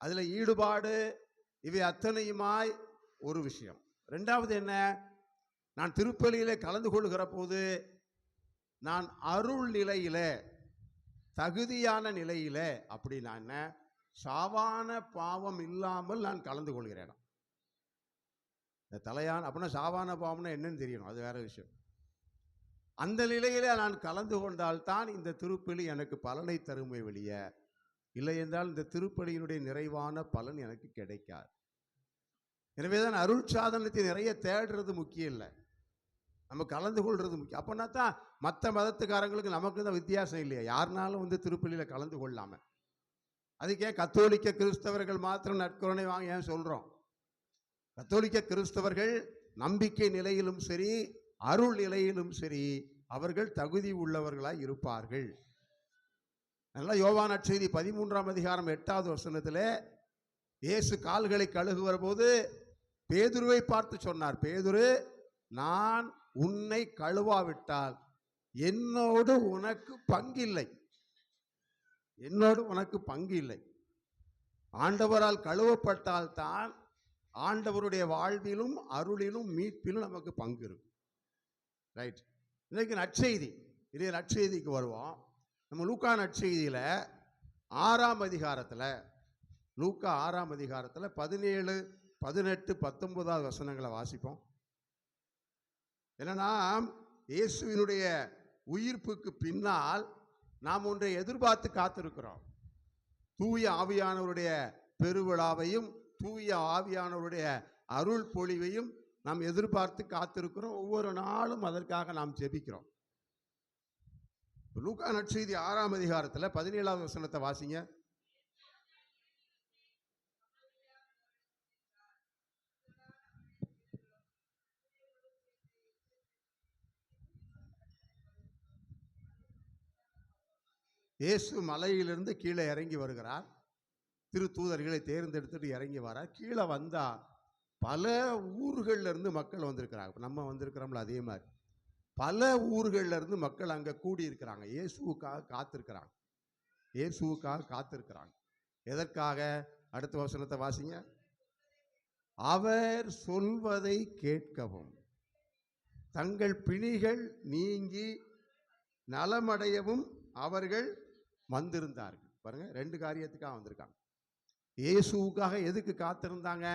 அதில் ஈடுபாடு, இவை அத்தனையுமாய் ஒரு விஷயம். ரெண்டாவது என்ன? நான் திருப்பலியிலே கலந்து கொள்கிற போது நான் அருள் நிலையில, தகுதியான நிலையில, அப்படின்னா என்ன, சாவான பாவம் இல்லாமல் நான் கலந்து கொள்கிறேன். இந்த தலையான அப்படின்னா சாவான பாவம்னா என்னன்னு தெரியணும், அது வேற விஷயம். அந்த நிலையில நான் கலந்து கொண்டால்தான் இந்த திருப்பலி எனக்கு பலனை தருமை வெளிய, இல்லை என்றால் இந்த திருப்பலியினுடைய நிறைவான பலன் எனக்கு கிடைக்காது. எனவே தான் அருள் சாதனத்தை நிறைய தேடுறது முக்கியம் இல்லை, நம்ம கலந்து கொள்வது முக்கியம். அப்படின்னா தான் மற்ற மதத்துக்காரங்களுக்கு நமக்கு தான் வித்தியாசம் இல்லையா, யாருனாலும் திருப்பலியில் கலந்து கொள்ளாம. அதுக்கே கத்தோலிக்க கிறிஸ்தவர்கள் மாத்திரம் நற்கருணை வாங்க ஏன் சொல்றோம்? கத்தோலிக்க கிறிஸ்தவர்கள் நம்பிக்கை நிலையிலும் சரி அருள் நிலையிலும் சரி அவர்கள் தகுதி உள்ளவர்களாய் இருப்பார்கள். அதனால யோவான் நற்செய்தி 13ஆம் அதிகாரம் 8வது வசனத்தில் இயேசு கால்களை கழுகுகிற போது பேதுருவை பார்த்து சொன்னார், பேதுரு, நான் உன்னை கழுவாவிட்டால் என்னோடு உனக்கு பங்கில்லை, என்னோடு உனக்கு பங்கு இல்லை. ஆண்டவரால் கழுவப்பட்டால் தான் ஆண்டவருடைய வாழ்விலும் அருளிலும் மீட்பிலும் நமக்கு பங்கு இருக்கும். ரைட். இன்னைக்கு நற்செய்தி, இதே நற்செய்திக்கு வருவோம். நம்ம லூக்கா நற்செய்தியில் 6ஆம் அதிகாரத்தில், லூக்கா 6ஆம் அதிகாரத்தில் 17, 18, 19 வசனங்களை வாசிப்போம். என்னன்னா, இயேசுவினுடைய உயிர்ப்புக்கு பின்னால் நாம் ஒன்றை எதிர்பார்த்து காத்திருக்கிறோம். தூய ஆவியானவருடைய பெருவிழாவையும் தூய ஆவியானவருடைய அருள் பொழிவையும் நாம் எதிர்பார்த்து காத்திருக்கிறோம். ஒவ்வொரு நாளும் அதற்காக நாம் ஜெபிக்கிறோம். லூக்கா நற்செய்தி 6ஆம் அதிகாரத்தில் 17வது வசனத்தை வாசிங்க. இயேசு மலையிலிருந்து கீழே இறங்கி வருகிறார். திருத்தூதர்களை தேர்ந்தெடுத்துட்டு இறங்கி வரார். கீழே வந்தா பல ஊர்களில் இருந்து மக்கள் வந்திருக்கிறாங்க. நம்ம வந்திருக்கிறோம்ல, அதே மாதிரி பல ஊர்கள்ல இருந்து மக்கள் அங்க கூடி இருக்கிறாங்க, இயேசுவுக்காக காத்திருக்கிறாங்க. இயேசுவுக்காக காத்திருக்கிறாங்க. எதற்காக? அடுத்த வசனத்தை வாசிங்க. அவர் சொல்வதை கேட்கவும் தங்கள் பிணிகள் நீங்கி நலமடையவும் அவர்கள் வந்திருந்தார்கள். பாருங்க, ரெண்டு காரியத்துக்காக வந்திருக்காங்க. இயேசுவுக்காக எதுக்கு காத்திருந்தாங்க?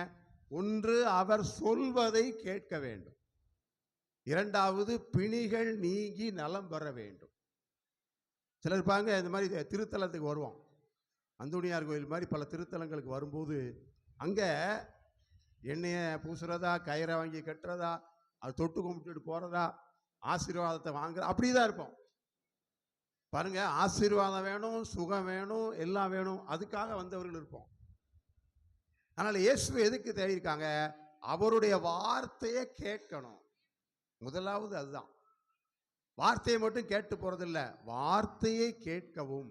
ஒன்று, அவர் சொல்வதை கேட்க வேண்டும். இரண்டாவது, பிணிகள் நீங்கி நலம் பெற வேண்டும். சிலர் பாங்க இந்த மாதிரி திருத்தலத்துக்கு வருவோம், அந்தோணியார் கோயில் மாதிரி பல திருத்தலங்களுக்கு வரும்போது அங்கே எண்ணெயை பூசுறதா, கயிறை வாங்கி கட்டுறதா, அது தொட்டு கும்பிட்டுட்டு போகிறதா, ஆசீர்வாதத்தை வாங்குற அப்படி தான் இருப்போம். பாருங்க, ஆசீர்வாதம் வேணும், சுகம் வேணும், எல்லாம் வேணும், அதுக்காக வந்தவர்கள் இருப்போம். அதனால் இயேசு எதுக்கு தேடியிருக்காங்க? அவருடைய வார்த்தையை கேட்கணும். முதலாவது அதுதான். வார்த்தையை மட்டும் கேட்டு போறதில்லை, வார்த்தையை கேட்கவும்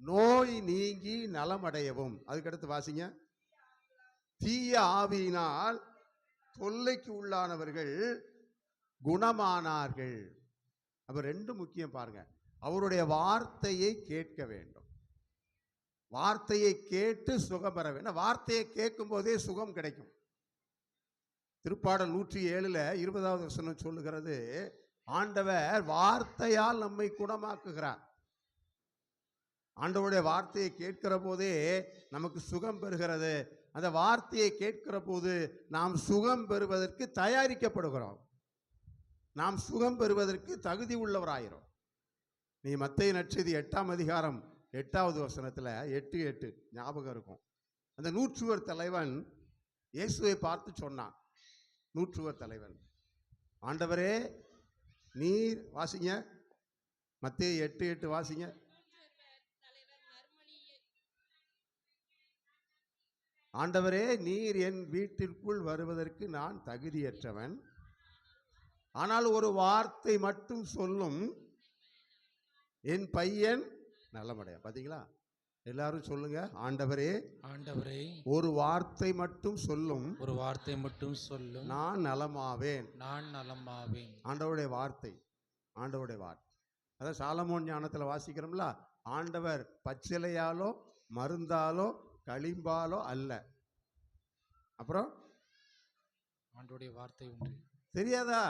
நோய் நீங்கி நலமடையவும். அதுக்கடுத்து வாசிங்க. தீய ஆவியினால் தொல்லைக்கு உள்ளானவர்கள் குணமானார்கள். அப்ப ரெண்டு முக்கியம் பாருங்க. அவருடைய வார்த்தையை கேட்க வேண்டும், வார்த்தையை கேட்டு சுகம் பெற வேண்டும். வார்த்தையை கேட்கும் போதே சுகம் கிடைக்கும். திருப்பாடல் 107 20வது வசனம் சொல்லுகிறது, ஆண்டவர் வார்த்தையால் நம்மை குணமாக்குகிறார். ஆண்டவருடைய வார்த்தையை கேட்கிற போதே நமக்கு சுகம் பெறுகிறது. அந்த வார்த்தையை கேட்கிற போது நாம் சுகம் பெறுவதற்கு தயாரிக்கப்படுகிறோம், நாம் சுகம் பெறுவதற்கு தகுதி உள்ளவராயிரும். நீ மத்தேயு நற்செய்தி 8ஆம் அதிகாரம் 8வது வசனத்தில் 8:8 ஞாபகம் இருக்கும். அந்த நூற்றுவர் தலைவன் இயேசுவை பார்த்து சொன்னான். நூற்றுவர் தலைவன், ஆண்டவரே நீர், வாசிங்க மத்தேயு 8:8 வாசிங்க. ஆண்டவரே நீர் என் வீட்டிற்குள் வருவதற்கு நான் தகுதியற்றவன், ஆனால் ஒரு வார்த்தை மட்டும் சொல்லும், என் பையன் நலமடைய. பார்த்தீங்களா? எல்லாரும் சொல்லுங்க, ஆண்டவரே ஆண்டவரே ஒரு வார்த்தை மட்டும் சொல்லும், ஒரு வார்த்தை மட்டும் சொல்லும், நான் நலமாவேன். நான் நலமாவேன். ஆண்டவருடைய வார்த்தை, ஆண்டவருடைய வார்த்தை. அதான் சாலமோன் ஞானத்தில் வாசிக்கிறோம்ல, ஆண்டவர் பச்சிலையாலோ மருந்தாலோ களிம்பாலோ அல்ல. அப்புறம் ஆண்டவருடைய வார்த்தை உண்டு. தெரியாதா?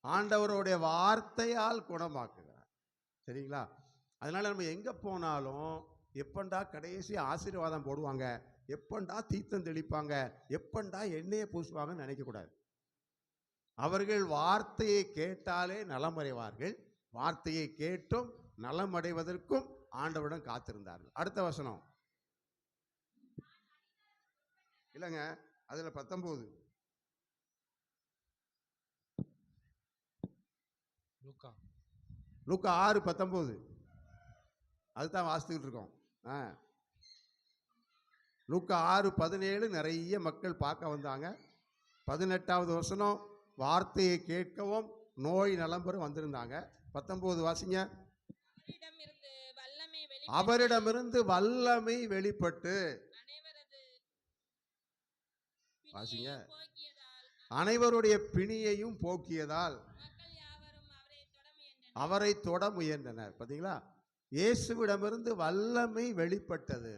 ஆண்டவருடைய வார்த்தையால் குணமாக்குகிறார். சரிங்களா? அதனால நம்ம எங்க போனாலும் எப்பண்டா கடைசி ஆசீர்வாதம் போடுவாங்க, எப்பண்டா தீர்த்தம் தெளிப்பாங்க, எப்பண்டா எண்ணெயை பூசுவாங்கன்னு நினைக்கக்கூடாது. அவர்கள் வார்த்தையை கேட்டாலே நலமடைவார்கள். வார்த்தையை கேட்டும் நலமடைவதற்கும் ஆண்டவரிடம் காத்திருந்தார்கள். அடுத்த வசனம் இல்லைங்க, அதுல 19 லூக்கா 6:19 அதுதான் வாசித்துக்கிட்டு இருக்கோம். லூக்கா 6:17 நிறைய மக்கள் பார்க்க வந்தாங்க. 18வது வசனம், வார்த்தையை கேட்கவும் நோய் நலம்பெறும் வந்திருந்தாங்க. 19 வாசிங்க. அவரிடமிருந்து வல்லமை வெளிப்பட்டு, வாசிங்க, அனைவருடைய பிணியையும் போக்கியதால் அவரை தொட முயன்றனர். பார்த்தீங்களா? இயேசுவிடமிருந்து வல்லமை வெளிப்பட்டது.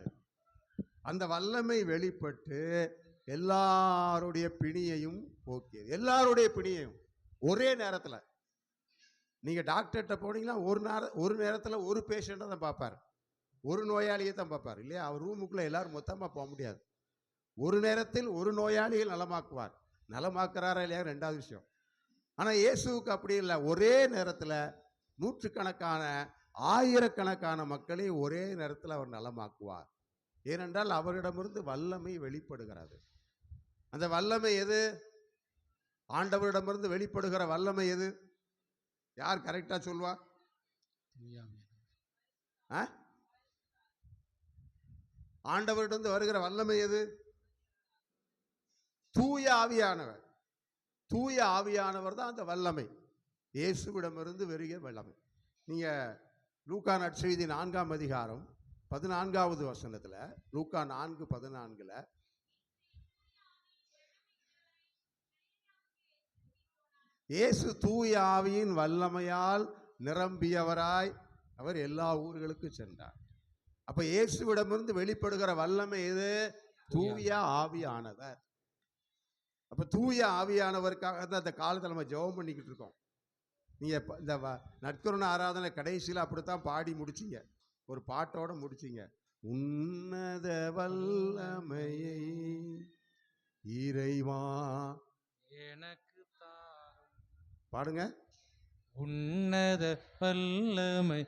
அந்த வல்லமை வெளிப்பட்டு எல்லாருடைய பிணியையும் போக்கியது. எல்லாருடைய பிணியையும் ஒரே நேரத்தில். நீங்க டாக்டர்கிட்ட போனீங்கன்னா ஒரு நேரத்தில் ஒரு பேஷண்ட்டை தான் பார்ப்பார், ஒரு நோயாளியை தான் பார்ப்பார் இல்லையா? அவர் ரூமுக்குள்ள எல்லாரும் மொத்தமாக போக முடியாது. ஒரு நேரத்தில் ஒரு நோயாளியை நலமாக்குவார். நலமாக்குறாரா இல்லையா ரெண்டாவது விஷயம். ஆனால் இயேசுவுக்கு அப்படி இல்லை. ஒரே நேரத்தில் நூற்றுக்கணக்கான ஆயிரக்கணக்கான மக்களை ஒரே நேரத்தில் அவர் நலமாக்குவார். ஏனென்றால் அவரிடமிருந்து வல்லமை வெளிப்படுகிறது. அந்த வல்லமை எது? ஆண்டவரிடமிருந்து வெளிப்படுகிற வல்லமை எது? யார் கரெக்டா சொல்வா? ஆண்டவரிடம் வருகிற வல்லமை எது? தூய ஆவியானவர். தூய ஆவியானவர் தான் அந்த வல்லமை. இயேசுவிடமிருந்து வருகிற வல்லமை. நீங்க லூக்கா நற்செய்தி 4ஆம் அதிகாரம் 14வது வசனத்துல, லூக்கா 4:14 இயேசு தூய ஆவியின் வல்லமையால் நிரம்பியவராய் அவர் எல்லா ஊர்களுக்கும் சென்றார். அப்ப இயேசுவிடமிருந்து வெளிப்படுகிற வல்லமை எது? தூய ஆவியானவர். அப்ப தூய ஆவியானவருக்காக தான் அந்த காலத்தில் நம்ம ஜெபம் பண்ணிக்கிட்டு இருக்கோம். நீங்க இந்த நற்கருணை ஆராதனை கடைசியில் அப்படித்தான் பாடி முடிச்சிங்க, ஒரு பாட்டோட முடிச்சிங்க. உன்னத வல்லமையை இறைவா எனக்கு தாரும் பாடுங்க. உன்னத வல்லமை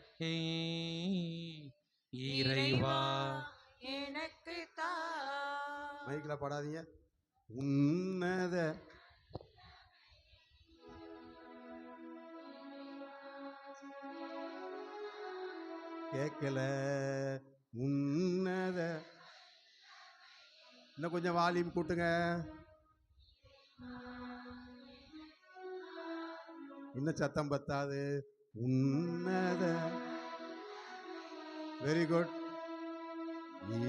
இறைவா எனக்கு தாரும். மைக்ல பாடாதீங்க. உன்னத கேட்கல. உன்னத இன்னும் கொஞ்சம் வால்யூம் கூட்டுங்க. இன்னும் சத்தம் பத்தாது. உன்னத வெரி குட்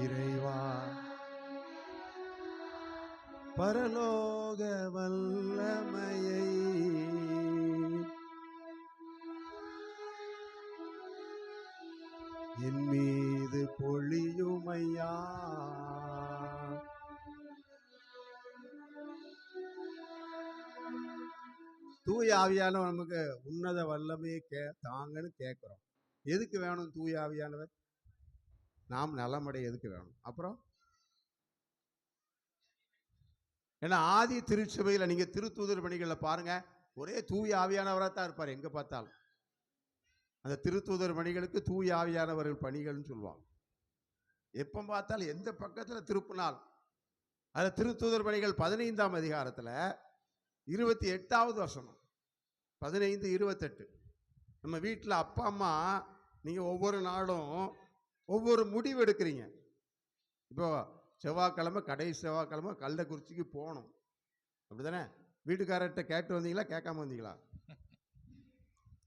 இறைவா பரலோக வல்லமையை என் மீது பொழியுமையா. தூய ஆவியானவர் நமக்கு உன்னத வல்லமையை தாங்கன்னு கேட்கிறோம். எதுக்கு வேணும் தூய ஆவியானவர்? நாம் நலமடைய எதுக்கு வேணும்? அப்புறம் ஏன்னா ஆதி திருச்சபையில் நீங்க திருத்தூதர் பணிகளில் பாருங்க, ஒரே தூய ஆவியானவராக தான் இருப்பார் எங்க பார்த்தாலும். அந்த திருத்தூதர் பணிகளுக்கு தூய ஆவியானவர்கள் பணிகள்னு சொல்லுவாங்க. எப்போ பார்த்தாலும் எந்த பக்கத்தில் திருப்பினால் அது திருத்தூதர் பணிகள் 15ஆம் அதிகாரத்தில் 28வது வசனம், 15-28. நம்ம வீட்டில் அப்பா அம்மா நீங்கள் ஒவ்வொரு நாளும் ஒவ்வொரு முடிவு எடுக்கிறீங்க. இப்போ செவ்வாய்க்கிழமை, கடைசி செவ்வாய்க்கிழமை கள்ளக்குறிச்சிக்கு போகணும், அப்படி தானே? வீட்டுக்காரர்கிட்ட கேட்டு வந்தீங்களா, கேட்காம வந்தீங்களா?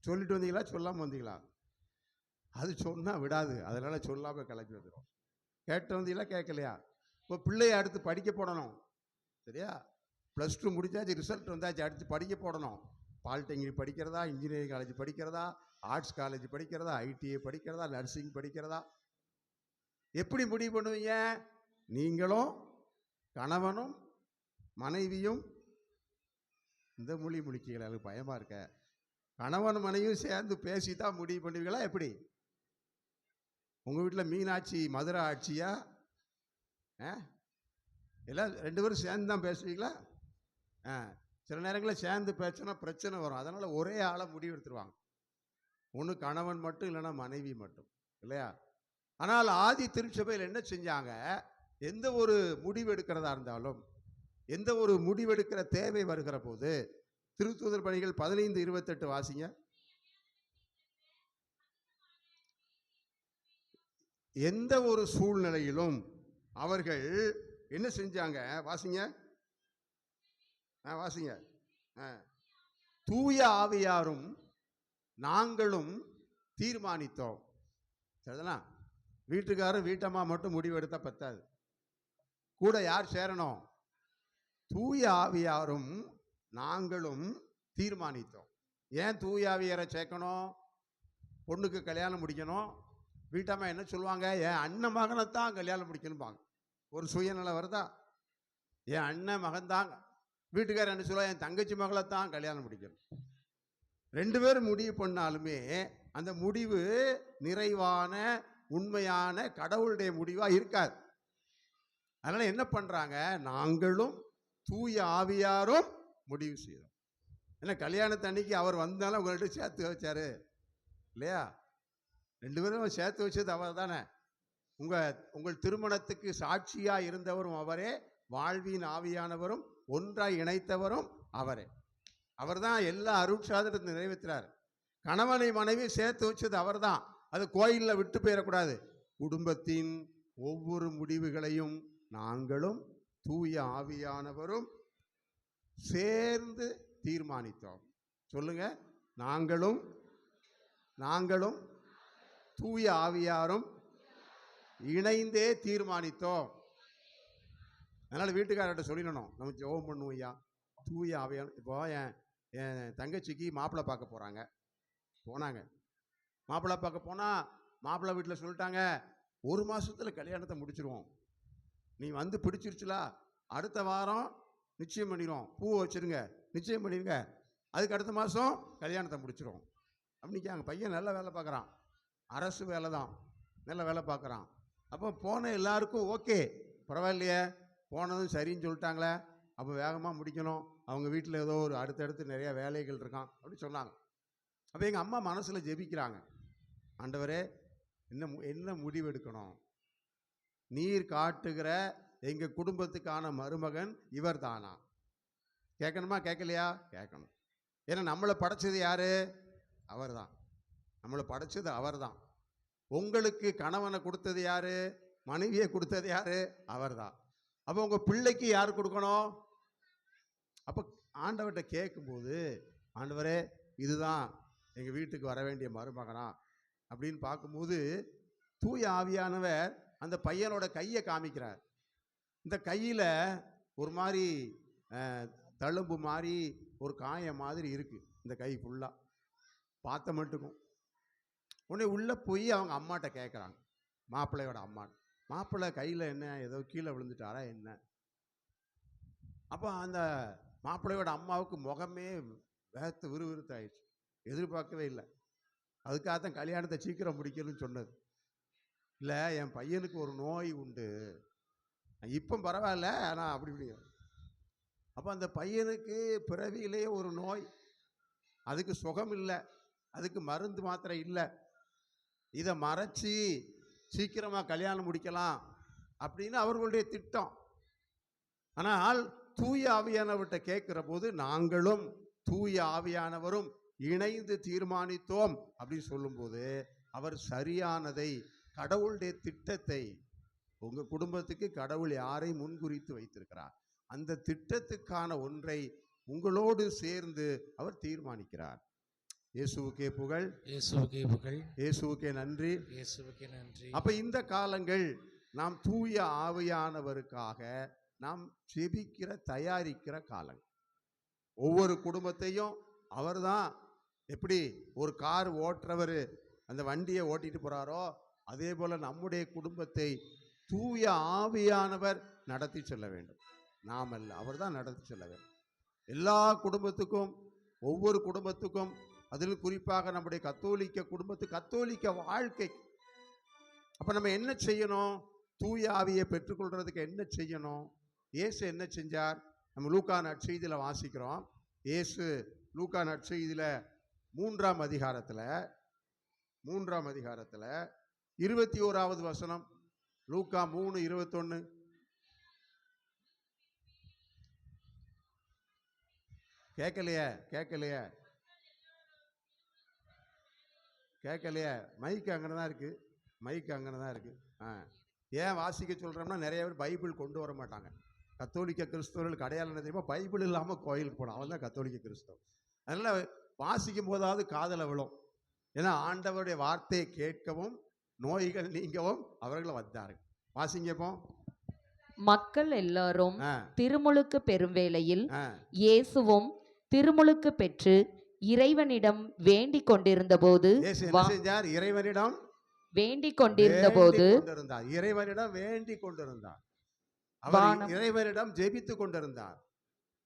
சொல்லிட்டு வந்தீங்களா, சொல்லாமல் வந்தீங்களா? அது சொன்னால் விடாது, அதனால் சொல்லாமல் கிளப்பி வந்துடும். கேட்டு வந்தீங்களா, கேட்கலையா? இப்போ பிள்ளைய அடுத்து படிக்க போடணும், சரியா? +2 முடிச்சாச்சு, ரிசல்ட் வந்தாச்சு, அடுத்து படிக்க போடணும். பாலிடெக்னிக் படிக்கிறதா, இன்ஜினியரிங் காலேஜ் படிக்கிறதா, ஆர்ட்ஸ் காலேஜ் படிக்கிறதா, ஐடிஐ படிக்கிறதா, நர்சிங் படிக்கிறதா? எப்படி முடிவு பண்ணுவீங்க? நீங்களும் கணவனும் மனைவியும், இந்த மொழி முடிக்கல, எனக்கு பயமாக இருக்க. கணவன் மனைவியும் சேர்ந்து பேசி தான் முடிவு பண்ணுவீங்களா? எப்படி? உங்கள் வீட்டில் மீனாட்சி மதுரை ஆட்சியா? எல்லாம் 2 பேரும் சேர்ந்து தான் பேசுவீங்களா? சில நேரங்களில் சேர்ந்து பேசினா பிரச்சனை வரும். அதனால் ஒரே ஆளை முடிவு எடுத்துருவாங்க. ஒன்று கணவன் மட்டும், இல்லைன்னா மனைவி மட்டும், இல்லையா? ஆனால் ஆதி திருச்சபையில் என்ன செஞ்சாங்க? எந்த ஒரு முடிவு எடுக்கிறதா இருந்தாலும், எந்த ஒரு முடிவெடுக்கிற தேவை வருகிற போது, திருத்தூதர் பணிகள் 15-28 வாசிங்க. எந்த ஒரு சூழ்நிலையிலும் அவர்கள் என்ன செஞ்சாங்க? வாசிங்க, வாசிங்க. தூய ஆவியாரும் நாங்களும் தீர்மானித்தோம். சரிதானா? வீட்டுக்காரரும் வீட்டம்மா மட்டும் முடிவெடுத்தா பத்தாது, கூட யார் சேரணும்? தூய ஆவியாரும் நாங்களும் தீர்மானித்தோம். ஏன் தூய ஆவியாரை சேர்க்கணும்? பொண்ணுக்கு கல்யாணம் முடிக்கணும். வீட்டம்மா என்ன சொல்லுவாங்க? என் அண்ணன் மகனைத்தான் கல்யாணம் முடிக்கணும்பாங்க. ஒரு சுயநலம் வருதா? என் அண்ணன் மகன்தாங்க. வீட்டுக்காரர் என்ன சொல்லுவா? என் தங்கச்சி மகளைத்தான் கல்யாணம் முடிக்கணும். 2 பேரும் முடிவு பண்ணாலுமே அந்த முடிவு நிறைவான உண்மையான கடவுளுடைய முடிவா இருக்காது. அதனால என்ன பண்றாங்க? நாங்களும் தூய ஆவியாரும் முடிவு செய்தோம். ஏன்னா கல்யாணத்தன்னைக்கு அவர் வந்தாலும் உங்கள்கிட்ட சேர்த்து வச்சாரு, இல்லையா? 2 பேரும் சேர்த்து வச்சது அவர் தானே. உங்கள் திருமணத்துக்கு சாட்சியா இருந்தவரும் அவரே, வாழ்வின் ஆவியானவரும் ஒன்றாய் இணைத்தவரும் அவரே. அவர் தான் எல்லா அருட்சாதனத்தை நிறைவேற்றார். கணவனை மனைவி சேர்த்து வச்சது அவர் தான். அது கோயிலில் விட்டு போயிடக்கூடாது. குடும்பத்தின் ஒவ்வொரு முடிவுகளையும் நாங்களும் தூய ஆவியானவரும் சேர்ந்து தீர்மானித்தோம். சொல்லுங்க, நாங்களும் தூய ஆவியாரும் இணைந்தே தீர்மானித்தோம். அதனால வீட்டுக்காரர்கிட்ட சொல்லிடணும், நம்ம ஜெபம் பண்ணுவோம் ஐயா, தூய ஆவியான. இப்போ என் என் தங்கச்சிக்கு மாப்பிள்ளை பார்க்க போகிறாங்க. போனாங்க. மாப்பிள்ளை பார்க்க போனால் மாப்பிள்ளை வீட்டில் சொல்லிட்டாங்க, 1 மாதத்துல கல்யாணத்தை முடிச்சிருவோம். நீ வந்து பிடிச்சிருச்சுலா, அடுத்த வாரம் நிச்சயம் பண்ணிடுவோம். பூவை வச்சுருங்க, நிச்சயம் பண்ணிடுங்க, அதுக்கு அடுத்த மாதம் கல்யாணத்தை முடிச்சிருவோம் அப்படிக்காங்க. பையன் நல்ல வேலை பார்க்குறான், அரசு வேலை தான், நல்ல வேலை பார்க்குறான். அப்போ போன எல்லாருக்கும் ஓகே, பரவாயில்லையே, போனதும் சரின்னு சொல்லிட்டாங்களே, அப்போ வேகமாக முடிக்கணும், அவங்க வீட்டில் ஏதோ ஒரு அடுத்தடுத்து நிறையா வேலைகள் இருக்கான் அப்படின்னு சொன்னாங்க. அப்போ எங்கள் அம்மா மனசில் ஜெபிக்கிறாங்க, ஆண்டவரே என்ன முடிவு எடுக்கணும், நீர் காட்டுகிற எங்கள் குடும்பத்துக்கான மருமகன் இவர் தானா? கேட்கணுமா கேட்கலையா? கேட்கணும். ஏன்னா நம்மளை படைச்சது யாரு? அவர் தான். நம்மளை படைச்சது அவர் தான். உங்களுக்கு கணவனை கொடுத்தது யாரு? மனைவியை கொடுத்தது யாரு? அவர் தான். அப்போ உங்கள் பிள்ளைக்கு யார் கொடுக்கணும்? அப்போ ஆண்டவர்கிட்ட கேட்கும்போது, ஆண்டவரே இதுதான் எங்கள் வீட்டுக்கு வர வேண்டிய மருமகனா அப்படின்னு பார்க்கும்போது, தூய ஆவியானவர் அந்த பையனோட கையை காமிக்கிறார். இந்த கையில் ஒரு மாதிரி தழும்பு மாதிரி ஒரு காயம் மாதிரி இருக்குது, இந்த கை ஃபுல்லாக பார்த்த மட்டுக்கும். உடனே உள்ளே போய் அவங்க அம்மாட்ட கேட்குறாங்க, மாப்பிள்ளையோட அம்மா, மாப்பிள்ளை கையில் என்ன ஏதோ கீழே விழுந்துட்டாரா என்ன? அப்போ அந்த மாப்பிள்ளையோட அம்மாவுக்கு முகமே வேர்த்து விறுவிறுத்தாயிடுச்சு. எதிர்பார்க்கவே இல்லை. அதுக்காக தான் கல்யாணத்தை சீக்கிரம் முடிக்கணும்னு சொன்னது. இல்லை, என் பையனுக்கு ஒரு நோய் உண்டு, இப்போ பரவாயில்ல, ஆனால் அப்படி இப்படி. அப்போ அந்த பையனுக்கு பிறவியிலேயே ஒரு நோய், அதுக்கு சுகம் இல்லை, அதுக்கு மருந்து மாத்திரை இல்லை, இதை மறைச்சி சீக்கிரமாக கல்யாணம் முடிக்கலாம் அப்படின்னு அவர்களுடைய திட்டம். ஆனால் தூய ஆவியானவர்கிட்ட கேட்குற போது, நாங்களும் தூய ஆவியானவரும் இணைந்து தீர்மானித்தோம் அப்படின்னு சொல்லும்போது, அவர் சரியானதை, கடவுளுடைய திட்டத்தை, உங்கள் குடும்பத்துக்கு கடவுள் யாரை முன்குறித்து வைத்திருக்கிறார், அந்த திட்டத்துக்கான ஒன்றை உங்களோடு சேர்ந்து அவர் தீர்மானிக்கிறார். இயேசுவுக்கே புகழ், இயேசுவுக்கே புகழ், இயேசுவுக்கே நன்றி, இயேசுவுக்கே நன்றி. அப்ப இந்த காலங்கள் நாம் தூய ஆவியானவருக்காக நாம் ஜெபிக்கிற, தயாரிக்கிற காலங்கள். ஒவ்வொரு குடும்பத்தையும் அவர்தான், எப்படி ஒரு கார் ஓட்டுறவர் அந்த வண்டியை ஓட்டிட்டு போறாரோ, அதே போல நம்முடைய குடும்பத்தை தூய ஆவியானவர் நடத்தி செல்ல வேண்டும். நாம் அல்ல, அவர் தான் நடத்தி செல்ல வேண்டும். எல்லா குடும்பத்துக்கும், ஒவ்வொரு குடும்பத்துக்கும், அதில் குறிப்பாக நம்முடைய கத்தோலிக்க குடும்பத்து கத்தோலிக்க வாழ்க்கை. அப்ப நம்ம என்ன செய்யணும்? தூய ஆவியை பெற்றுக்கொள்றதுக்கு என்ன செய்யணும்? இயேசு என்ன செஞ்சார்? நம்ம லூக்கா நற்செய்தியில் வாசிக்கிறோம். இயேசு லூக்கா நற்செய்தியில் 3ஆம் அதிகாரத்தில் 21வது வசனம், லூக்கா 3:21. கேட்கலையே கேட்கலையே கேட்கலையே மைக்கு அங்கே தான் இருக்குது, மைக்கு அங்கே தான் இருக்குது. ஏன் வாசிக்க சொல்கிறோம்னா, நிறைய பேர் பைபிள் கொண்டு வர மாட்டாங்க. கத்தோலிக்க கிறிஸ்தவர்களுக்கு அடையாளம் என்ன தெரியுமா? பைபிள் இல்லாமல் கோயிலுக்கு போனோம், அவன் தான் கத்தோலிக்க கிறிஸ்தவம். அதனால் வாசிக்கும் போதாவது காதல விழும். ஏன்னா ஆண்டவருடைய வார்த்தையை கேட்கவும் நோய்கள் நீங்கவும் அவர்கள் வந்தார்கள். வாசிங்கப்போ. மக்கள் எல்லாரும் திருமுழுக்கு பெறும் வேளையில் இயேசுவும் திருமுழுக்கு பெற்று இறைவனிடம் வேண்டிக் கொண்டிருந்த போது, இறைவனிடம் வேண்டிக் கொண்டிருந்த போது, இறைவனிடம் வேண்டிக் கொண்டிருந்தார், இறைவனிடம் ஜெபித்துக் கொண்டிருந்தார்.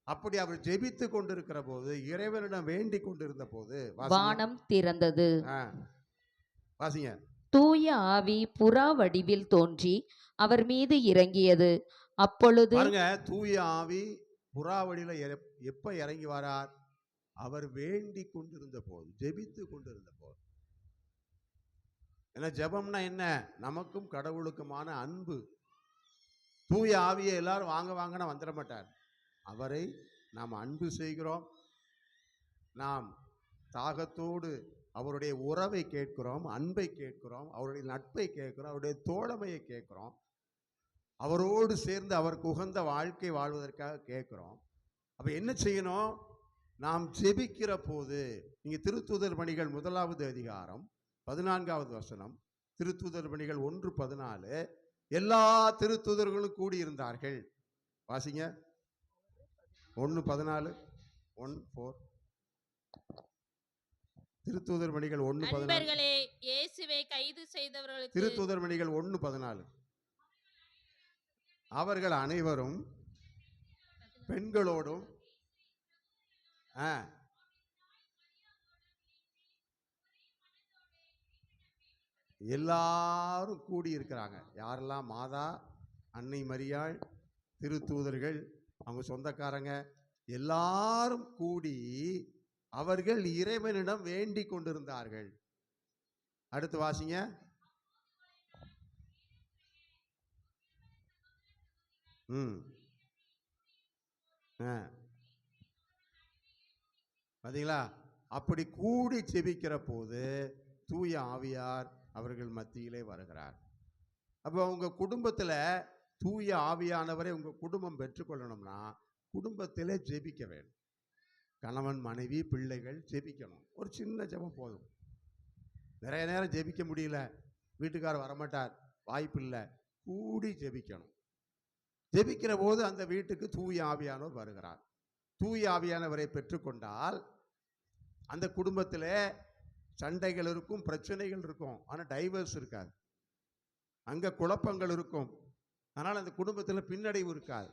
அப்படி அவர் ஜெபித்துக் கொண்டிருக்கிற போது, இறைவனிடம் வேண்டிக் கொண்டிருந்த போது வானம் திறந்தது. வாசிங்க. தூய ஆவி புறா வடிவில் தோன்றி அவர் மீது இறங்கியது. அப்பொழுது தூய ஆவி புறா வடிவில் எப்ப இறங்கி வரார்? அவர் வேண்டிக் கொண்டிருந்த போது, ஜெபித்து கொண்டிருந்த போது. ஏன்னா ஜெபம்னா என்ன? நமக்கும் கடவுளுக்குமான அன்பு. தூய ஆவியை எல்லாரும் வாங்க வாங்கினா வந்துட மாட்டார். அவரை நாம் அன்பு செய்கிறோம், நாம் தாகத்தோடு அவருடைய உறவை கேட்கிறோம், அன்பை கேட்கிறோம், அவருடைய நட்பை கேட்கிறோம், அவருடைய தோழமையை கேட்கிறோம், அவரோடு சேர்ந்து அவருக்கு உகந்த வாழ்க்கை வாழ்வதற்காக கேட்கிறோம். அப்ப என்ன செய்யணும்? நாம் ஜெபிக்கிற போது, நீங்க திருத்தூதர் பணிகள் 1வது அதிகாரம் 14வது வசனம், திருத்தூதர் பணிகள் 1:14, எல்லா திருத்தூதர்களும் கூடியிருந்தார்கள். வாசிங்க. 1:14, 1:4. திருத்தூதர் பணிகள் 1:14. நண்பர்களே, இயேசுவை கைது செய்தவர்களுக்கு திருத்தூதர் பணிகள் 1:14. அவர்கள் அனைவரும் பெண்களோடும் எல்லாரும் கூடி இருக்கிறாங்க. யாரெல்லாம்? மாதா, அன்னை மரியாள், திருத்தூதர்கள், அவங்க சொந்தக்காரங்க எல்லாரும் கூடி அவர்கள் இறைவனிடம் வேண்டிக் கொண்டிருந்தார்கள். அடுத்து வாசிங்க. பாத்தீங்களா? அப்படி கூடி செபிக்கிற போது தூய ஆவியார் அவர்கள் மத்தியிலே வருகிறார். அப்போ உங்க குடும்பத்துல தூய ஆவியானவரை உங்க குடும்பம் பெற்றுக்கொள்ளணும்னா குடும்பத்திலே ஜெபிக்க வேண்டும். கணவன், மனைவி, பிள்ளைகள் ஜெபிக்கணும். ஒரு சின்ன ஜெபம் போதும். நிறைய நேரம் ஜெபிக்க முடியல, வீட்டுக்காரர் வரமாட்டார், வாய்ப்பு இல்லை, கூடி ஜெபிக்கணும். ஜெபிக்கிற போது அந்த வீட்டுக்கு தூய ஆவியானவர் வருகிறார். தூய ஆவியானவரை பெற்றுக்கொண்டால் அந்த குடும்பத்தில் சண்டைகள் இருக்கும், பிரச்சனைகள் இருக்கும், ஆனால் டைவர்ஸ் இருக்காது. அங்கே குழப்பங்கள் இருக்கும், ஆனால் அந்த குடும்பத்தில் பின்னடைவு இருக்காது.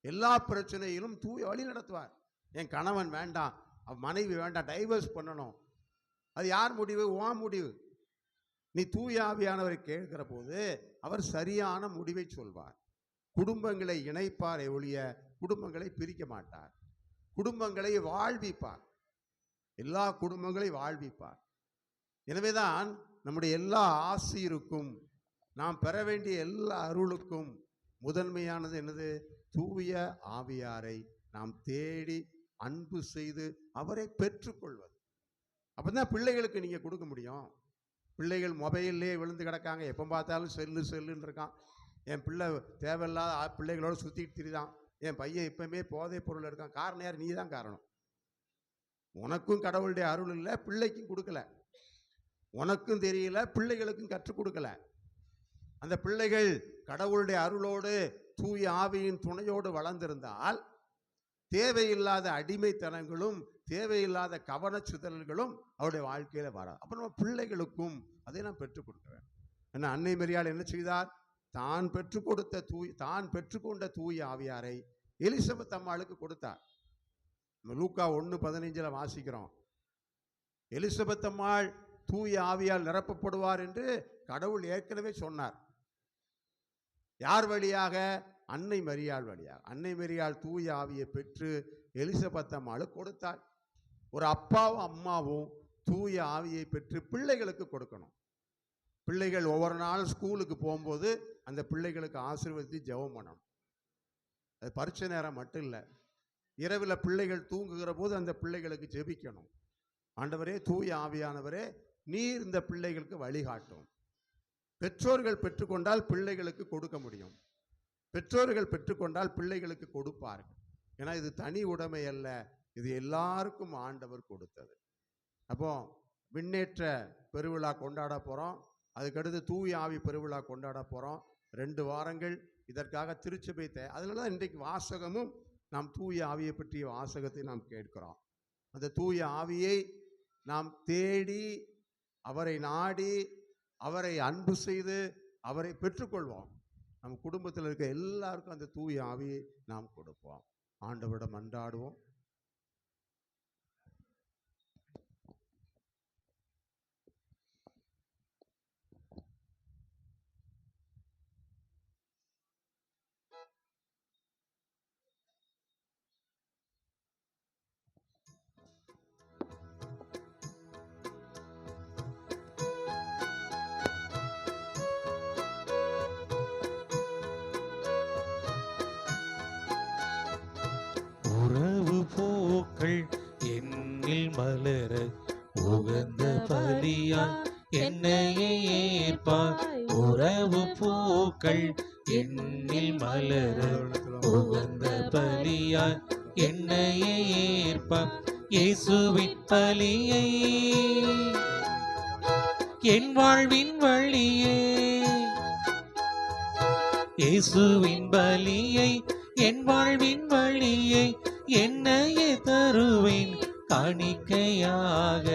எல்லா பிரச்சனையிலும் தூய வழி நடத்துவார். என் கணவன் வேண்டாம், மனைவி வேண்டாம், டைவர்ஸ் பண்ணணும், அது யார் முடிவு? உன் முடிவு. நீ தூய ஆவியானவரை கேட்கிற போது அவர் சரியான முடிவை சொல்வார். குடும்பங்களை இணைப்பார் ஒழிய குடும்பங்களை பிரிக்க மாட்டார். குடும்பங்களை வாழ்விப்பார், எல்லா குடும்பங்களையும் வாழ்விப்பார். எனவேதான் நம்முடைய எல்லா ஆசீருக்கும், நாம் பெற வேண்டிய எல்லா அருளுக்கும் முதன்மையானது என்னது? தூய ஆவியாரை நாம் தேடி அன்பு செய்து அவரை பெற்றுக்கொள்வது. அப்பதான் பிள்ளைகளுக்கு நீங்க கொடுக்க முடியும். பிள்ளைகள் மொபைல்லே விழுந்து கிடக்காங்க, எப்போ பார்த்தாலும் செல்லுன்னு இருக்கான். என் பிள்ளை தேவையில்லாத பிள்ளைகளோட சுற்றிட்டு திரிதான். என் பையன் எப்பவுமே போதைப் பொருள் இருக்கான். காரணம் யார்? நீ தான் காரணம். உனக்கும் கடவுளுடைய அருள் இல்லை, பிள்ளைக்கும் கொடுக்கல. உனக்கும் தெரியல, பிள்ளைகளுக்கும் கற்றுக் கொடுக்கல. அந்த பிள்ளைகள் கடவுளுடைய அருளோடு தூய ஆவியின் துணையோடு வளர்ந்திருந்தால் தேவையில்லாத அடிமைத்தனங்களும் தேவையில்லாத கவனச்சுதல்களும் அவருடைய வாழ்க்கையில வராது. அப்ப நம்ம பிள்ளைகளுக்கும் அதை நாம் பெற்றுக் கொடுக்க வேண்டும். ஏன்னா அன்னை மரியாள் என்ன செய்தார்? தான் பெற்றுக்கொண்ட தூய ஆவியாரை எலிசபெத் அம்மாளுக்கு கொடுத்தார். லூக்கா 1:15 வாசிக்கிறோம். எலிசபெத் அம்மாள் தூய ஆவியால் நிரப்பப்படுவார் என்று கடவுள் ஏற்கனவே சொன்னார். யார் வழியாக? அன்னை மரியாள் வழியாக. அன்னை மரியாள் தூய ஆவியை பெற்று எலிசபெத் அம்மாளுக்கு கொடுத்தாள். ஒரு அப்பாவும் அம்மாவும் தூய ஆவியை பெற்று பிள்ளைகளுக்கு கொடுக்கணும். பிள்ளைகள் ஒவ்வொரு நாள் ஸ்கூலுக்கு போகும்போது அந்த பிள்ளைகளுக்கு ஆசீர்வதித்து ஜெபம் பண்ணணும். அது பரீட்சை நேரம் மட்டும் இல்லை, இரவில் பிள்ளைகள் தூங்குகிற போது அந்த பிள்ளைகளுக்கு ஜெபிக்கணும். ஆண்டவரே, தூய ஆவியானவரே, நீர் இந்த பிள்ளைகளுக்கு வழிகாட்டும். பெற்றோர்கள் பெற்றுக்கொண்டால் பிள்ளைகளுக்கு கொடுக்க முடியும். பெற்றோர்கள் பெற்றுக்கொண்டால் பிள்ளைகளுக்கு கொடுப்பார்கள். ஏன்னா இது தனி உடைமை அல்ல, இது எல்லாருக்கும் ஆண்டவர் கொடுத்தது. அப்போ விண்ணேற்ற பெருவிழா கொண்டாட போகிறோம். அதுக்கடுத்து தூய ஆவி பெருவிழா கொண்டாட போகிறோம். 2 வாரங்கள் இதற்காக திருச்சபை அதனால தான் இன்றைக்கு வாசகமும் நாம் தூய ஆவியை பற்றிய வாசகத்தை நாம் கேட்கிறோம். அந்த தூய ஆவியை நாம் தேடி அவரை நாடி அவரை அன்பு செய்து அவரை பெற்றுக்கொள்வோம். நம்ம குடும்பத்தில் இருக்க எல்லாருக்கும் அந்த தூய ஆவியை நாம் கொடுப்போம். ஆண்டவரிடம் மன்றாடுவோம். உறவு பூக்கள் என்னில் மலர உகந்த பலியாய் என்னையே ஏற்பார். உறவு பூக்கள் என்னில் மலர உகந்த பலியாய் என்னையே ஏற்பார். இயேசுவின் பலியை என் வாழ்வின் வழியே, இயேசுவின் பலியை என் வாழ்வின் வழியை என்னையே தருவேன் காணிக்கையாக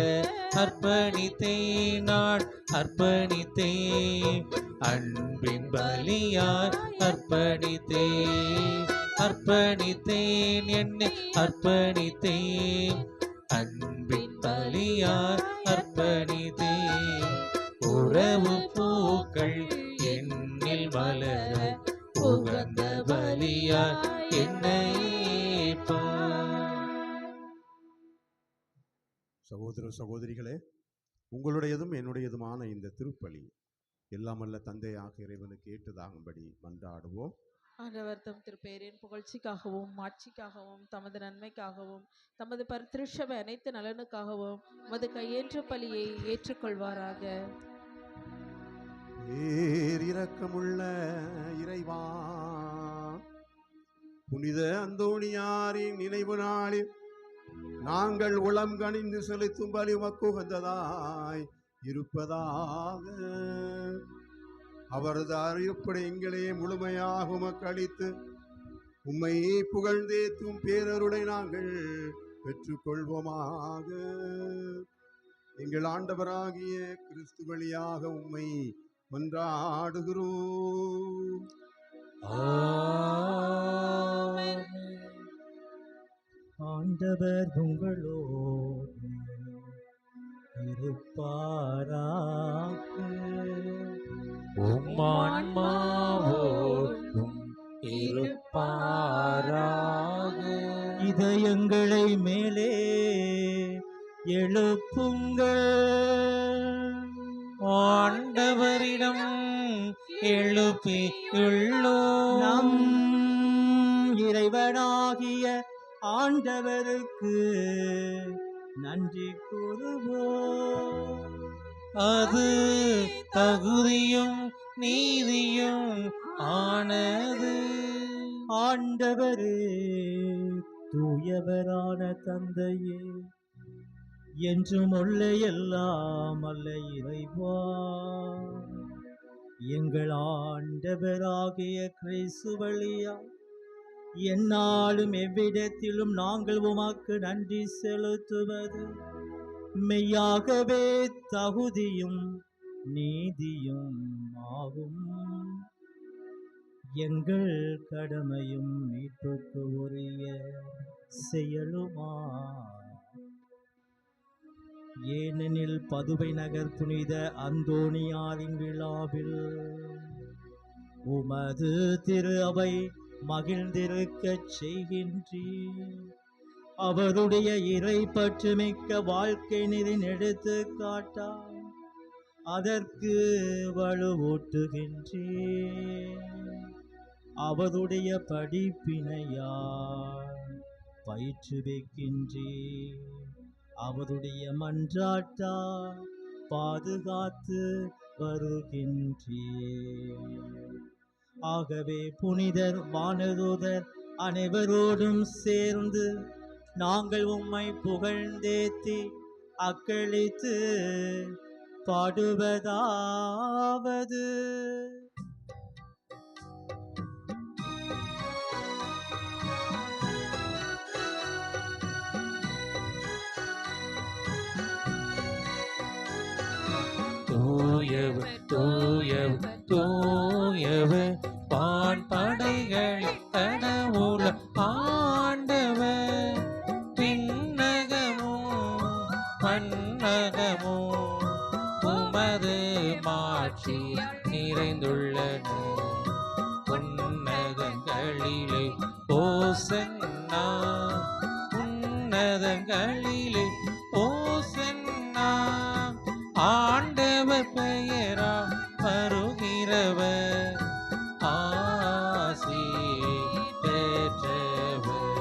அர்ப்பணித்தேன், நான் அர்ப்பணித்தேன். அன்பின் பலியாய் அர்ப்பணித்தேன், அர்ப்பணித்தேன், என்னை அர்ப்பணித்தேன். அன்பின் பலியாய் அர்ப்பணித்தேன். உறவு பூக்கள் என்னில் மலர உகந்த பலியாய் என்னை சகோதர சகோதரிகளே, உங்களுடையதும் என்னுடையதுமான இந்த திருப்பலி எல்லாமல்ல தந்தையாக இறைவனுக்கு ஏற்றதாகும்படி மன்றாடுவோம். ஆண்டவர் தம் திருப்பெயரின் புகழ்ச்சிக்காகவும் மாட்சிக்காகவும் தமது நன்மைக்காகவும் தமது பரிசுத்தவை அனைத்து நலனுக்காகவும் மது கையேற்ற பலியை ஏற்றுக்கொள்வாராக. இரக்கமுள்ள இறைவா, புனித அந்தோணியாரின் நினைவு நாளில் நாங்கள் உளம் கனிந்து செலுத்தும் பலி உமக்கு உகந்ததாய் இருப்பதாக. அவரது அறிவுப்படை எங்களே முழுமையாக உமக்கு அளித்து உம்மை புகழ்ந்தேத்தும் பேரருளை நாங்கள் பெற்றுக்கொள்வோமாக. எங்கள் ஆண்டவராகிய கிறிஸ்து வழியாக உம்மை மன்றாடுகிறோம். ஆண்டவர் உங்களோடு இருப்பாராக. உம்மான்மாவோடும் இருப்பாராக. இதயங்களை மேலே எழுப்புங்கள், ஆண்டவரிடம் எழுப்பியுள்ளோம். நம் இறைவனாகிய ஆண்டவருக்கு நன்றி கூறுவோம். அது தகுதியும் நீதியும் ஆனது. ஆண்டவரே, தூயவரான தந்தையே, என்றும் உள்ள எல்லாம் அல்ல இறைவா, எங்கள் ஆண்டவராகிய கிறிஸ்து வழியா எந்நாளும் எவ்விடத்திலும் நாங்கள் உமக்கு நன்றி செலுத்துவது மெய்யாகவே தகுதியும் நீதியும் ஆகும். எங்கள் கடமையும் மீட்புக்கு உரிய செயலுமா. ஏனெனில் பதுவை நகர் புனித அந்தோணியாரின் விழாவில் உமது திரு அவை மகிழ்ந்திருக்கச் செய்கின்றீர். அவருடைய இறை பற்று மிக்க வாழ்க்கை நெறின் எடுத்து காட்டார் அதற்கு வலுவூட்டுகின்றீர். அவருடைய படிப்பினையால் பயிற்றுவிக்கின்றீர். அவருடைய மன்றாட்டால் பாதுகாத்து வருகின்றீர். ஆகவே புனிதர் வானதூதர் அனைவரோடும் சேர்ந்து நாங்கள் உம்மை புகழ்ந்தேத்தி அக்களித்து பாடுவதாவது. தூயவர் தூயவர் தூயவர் வான்படைகள் கடவுள ஆண்டவர். விண்ணகமும் மண்ணகமும் உமது மாட்சி நிறைந்துள்ளன. உன்னதங்களிலே ஓசன்னா, உன்னதங்களிலே ஓசன்னா. ஆண்டவர் பெயரா வருகிறவர் ஆசி பெற்றவர்.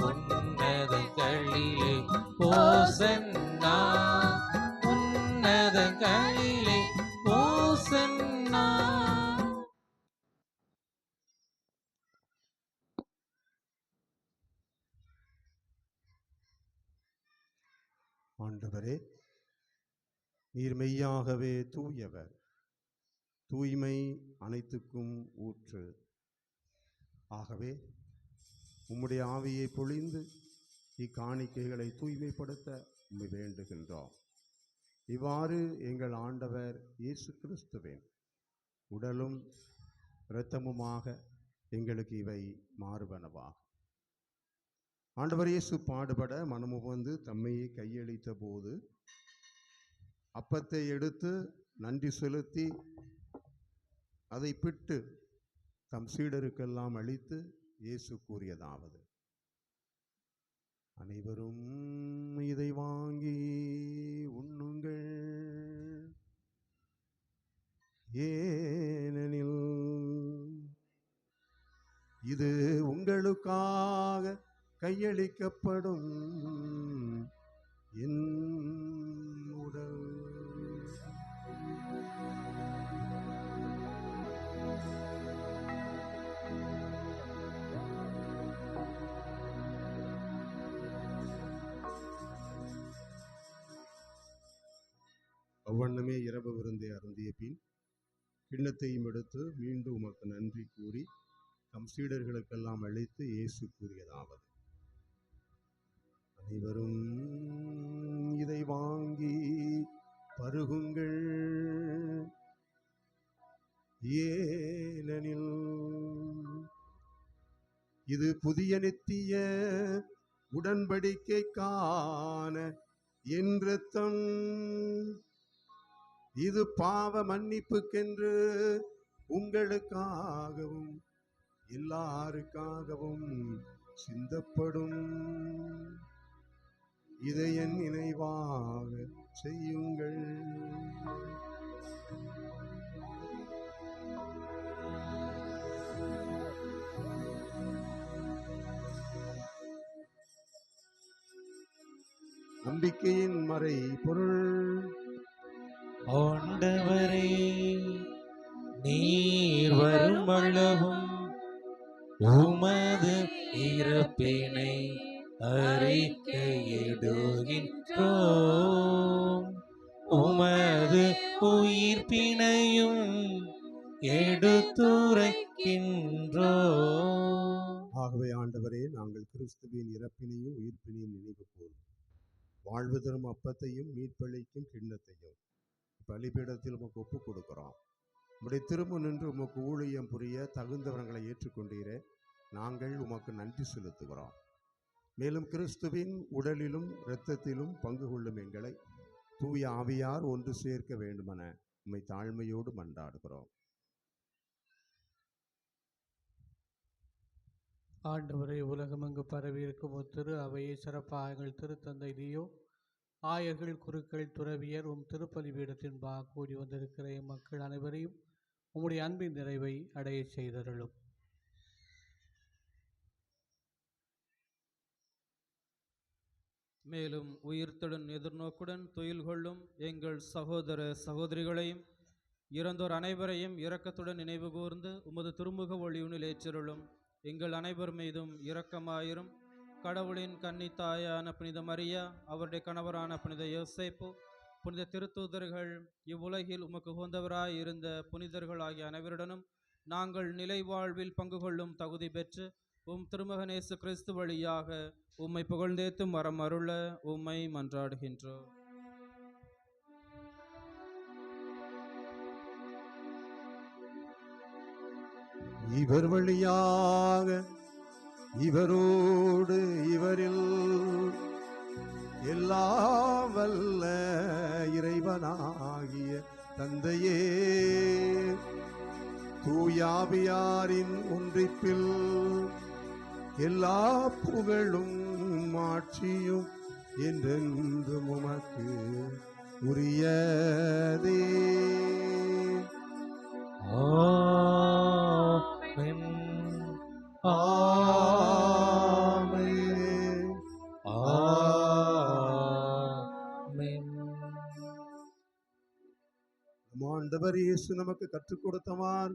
உன்னதங்களிலே ஓசன்னா, உன்னதங்களிலே ஓசன்னா. ஆண்டவரே, நீர் மெய்யாகவே தூயவர், தூய்மை அனைத்துக்கும் ஊற்று. ஆகவே உம்முடைய ஆவியை பொழிந்து இக்காணிக்கைகளை தூய்மைப்படுத்த உம்மை வேண்டுகின்றோம். இவ்வாறு எங்கள் ஆண்டவர் இயேசு கிறிஸ்துவின் உடலும் இரத்தமுமாக எங்களுக்கு இவை மாறுபனவாகும். ஆண்டவர் இயேசு பாடுபட மனமுவந்து தம்மையே கையளித்த போது அப்பத்தை எடுத்து நன்றி செலுத்தி அதை பிட்டு தம் சீடருக்கெல்லாம் அளித்து இயேசு கூறியதாவது: அனைவரும் இதை வாங்கி உண்ணுங்கள், ஏனெனில் இது உங்களுக்காக கையளிக்கப்படும் என் உடல். அவ்வண்ணமே இரவு விருந்தை அருந்திய பின் கிண்ணத்தையும் எடுத்து மீண்டும் உமக்கு நன்றி கூறி தம் சீடர்களுக்கெல்லாம் அளித்து இயேசு கூறியதாவது: அனைவரும் இதை வாங்கி பருகுங்கள், ஏனெனில் இது புதிய நித்திய உடன்படிக்கைக்கான என் இரத்தம். இது பாவ மன்னிப்புக்கென்று உங்களுக்காகவும் எல்லாருக்காகவும் சிந்தப்படும். இதை என் நினைவாக செய்யுங்கள். நம்பிக்கையின் மறை பொருள். ஆண்டவரே, நீர் வரும் அளவும் உமது இறப்பினை அறிக்கையிடுகின்றோம், உமது உயிர்ப்பினையும் எடுத்துரைக்கின்றோம். ஆகவே ஆண்டவரே, நாங்கள் கிறிஸ்துவின் இறப்பினையும் உயிர்ப்பினையும் நினைவு கூறும் வாழ்வு தரும் அப்பத்தையும் மீட்பளிக்கும் கிண்ணத்தையும் பலிபீடத்தில் உமக்கு ஒப்புக் கொடுக்கிறோம். உம்முடைய திரும்ப நின்று உமக்கு ஊழியம் புரிய தகுந்தவர்களை ஏற்றுக்கொண்டீரே, நாங்கள் உமக்கு நன்றி செலுத்துகிறோம். மேலும் கிறிஸ்துவின் உடலிலும் இரத்தத்திலும் பங்கு கொள்ளும் எங்களை தூய ஆவியார் ஒன்று சேர்க்க வேண்டுமென உம்மை தாழ்மையோடு மன்றாடுகிறோம். ஆண்டவரை, உலகமெங்கு பரவி இருக்கும் திரு அவையை சிறப்பாக எங்கள் திருத்தந்தை லியோ, ஆயர்கள், குருக்கள், துறவியர், திருப்பலி பீடத்தின் கூடி வந்திருக்கிற மக்கள் அனைவரையும் உம்முடைய அன்பின் நிறைவை அடைய செய்தருளும். மேலும் உயிர்த்தெழும் எதிர்நோக்குடன் துயில் கொள்ளும் எங்கள் சகோதர சகோதரிகளையும் இறந்தோர் அனைவரையும் இரக்கத்துடன் நினைவு கூர்ந்து உமது திருமுக ஒளியுனில் ஏற்றருளும். எங்கள் அனைவர் மீதும் இரக்கமாயிரும். கடவுளின் கன்னித்தாயான புனித மரியா, அவருடைய கணவரான புனித யோசேப்பு, புனித திருத்தூதர்கள், இவ்வுலகில் உமக்கு உகந்தவராய் இருந்த புனிதர்கள் ஆகிய அனைவருடனும் நாங்கள் நிலை வாழ்வில் பங்கு கொள்ளும் தகுதி பெற்று திருமகன் இயேசு கிறிஸ்து வழியாக உம்மை புகழ்ந்தேத்தும் வரம் அருள உம்மை மன்றாடுகின்றோம். இவர் வழியாக, இவரோடு, இவரில் எல்லாம் வல்ல இறைவனாகிய தந்தையே, தூயாவியாரின் ஒன்றிப்பில் எல்லா புகழும் ஆட்சியும் என்றென்றும் உமக்கு உரியதே. ஆமென். ஆமென். ஆமென். ஆண்டவர் இயேசு நமக்கு கற்றுக் கொடுத்தவார்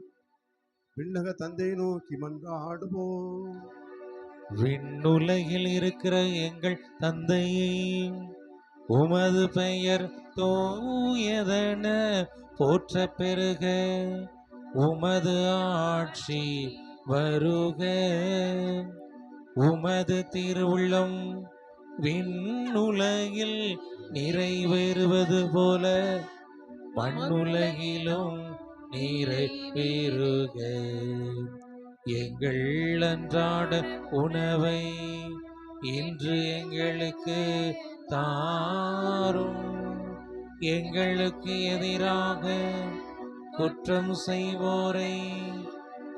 விண்ணக தந்தை நோக்கி மன்றாடுவோம். விண்ணுலகில் இருக்கிற எங்கள் தந்தையே, உமது பெயர் தூயதென போற்ற பெருக, உமது ஆட்சி வருக, உமது திருவுள்ளம் விண்ணுலகில் நிறைவேறுவது போல மண்ணுலகிலும் நிறைவேறுக. எங்கள் அன்றாட உணவை இன்று எங்களுக்கு தாரும். எங்களுக்கு எதிராக குற்றம் செய்வோரை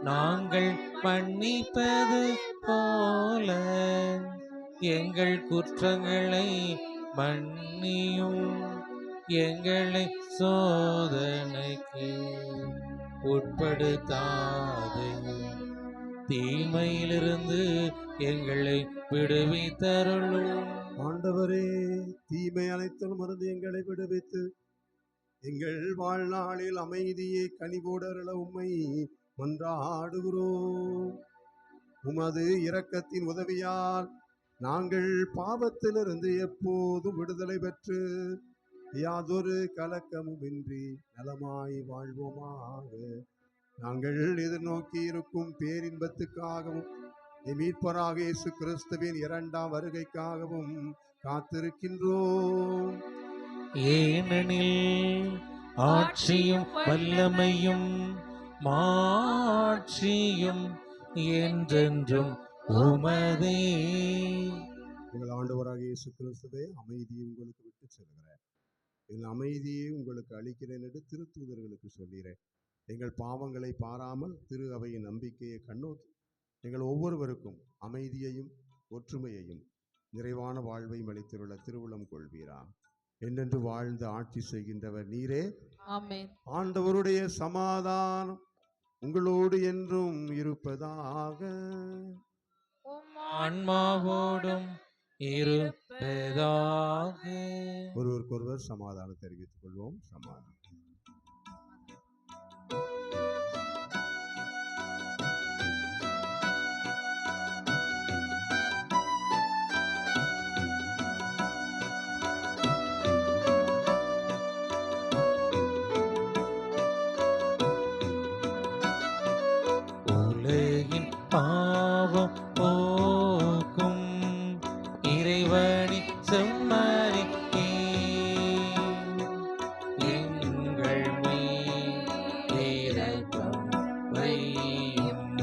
நாங்கள் மன்னிப்பது போல எங்கள் குற்றங்களை மன்னியும். எங்களை சோதனைக்கு உட்படுத்தாதையும் தீமையிலிருந்து எங்களை விடுவித்தருளும். ஆண்டவரே, தீமை அனைத்திலும் இருந்து எங்களை விடுவித்து எங்கள் வாழ்நாளில் அமைதியை கனிவோடருள உம்மை மன்றாடுகிறோம். உமது இரக்கத்தின் உதவியால் நாங்கள் பாவத்திலிருந்து எப்போதும் விடுதலை பெற்று யாதொரு கலக்கமுமின்றி நலமாய் வாழ்வோமாக. நாங்கள் எதிர்நோக்கி இருக்கும் பேரின்பத்துக்காகவும் மீட்பராக இயேசு கிறிஸ்துவின் இரண்டாம் வருகைக்காகவும் காத்திருக்கின்றோம். ஏனெனில் ஆட்சியும் வல்லமையும் மாட்சியும் என்றென்றும் உமதே. எங்கள் ஆண்டவராக இயேசு கிறிஸ்துவே, அமைதியை உங்களுக்கு விட்டு செல்கிறேன், என் அமைதியை உங்களுக்கு அளிக்கிறேன் என்று திருத்தூதர்களுக்கு சொல்கிறேன். எங்கள் பாவங்களை பாராமல் திரு அவையின் நம்பிக்கையை கண்ணோக்கி எங்கள் ஒவ்வொருவருக்கும் அமைதியையும் ஒற்றுமையையும் நிறைவான வாழ்வையும் அளித்துள்ள திருவுளம் கொள்வீரா. என்றென்று வாழ்ந்து ஆட்சி செய்கின்றவர் நீரே. ஆமென். ஆண்டவருடைய சமாதானம் உங்களோடு என்றும் இருப்பதாக. ஆன்மாவோடும் இருப்பதாக. ஒருவருக்கொருவர் சமாதானம் தெரிவித்துக் கொள்வோம். சமாதானம். உலகின் பாவம் போக்கும் இறைவனி செம்மறிக்கே எங்கள் மேல் இரக்கம் வையும்.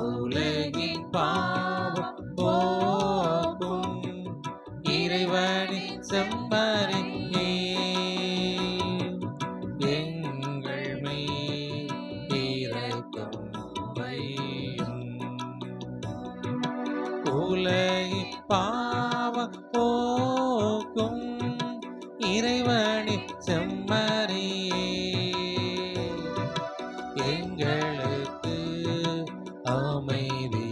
உலகின் பாவம் போக்கும் இறைவனி செம்மறிக்கே எங்கள் மேல் இரக்கம் வையும். உலகின் பாவம் போக்கும் இறைவனி செம்மறியே எங்களுக்கு அமைதி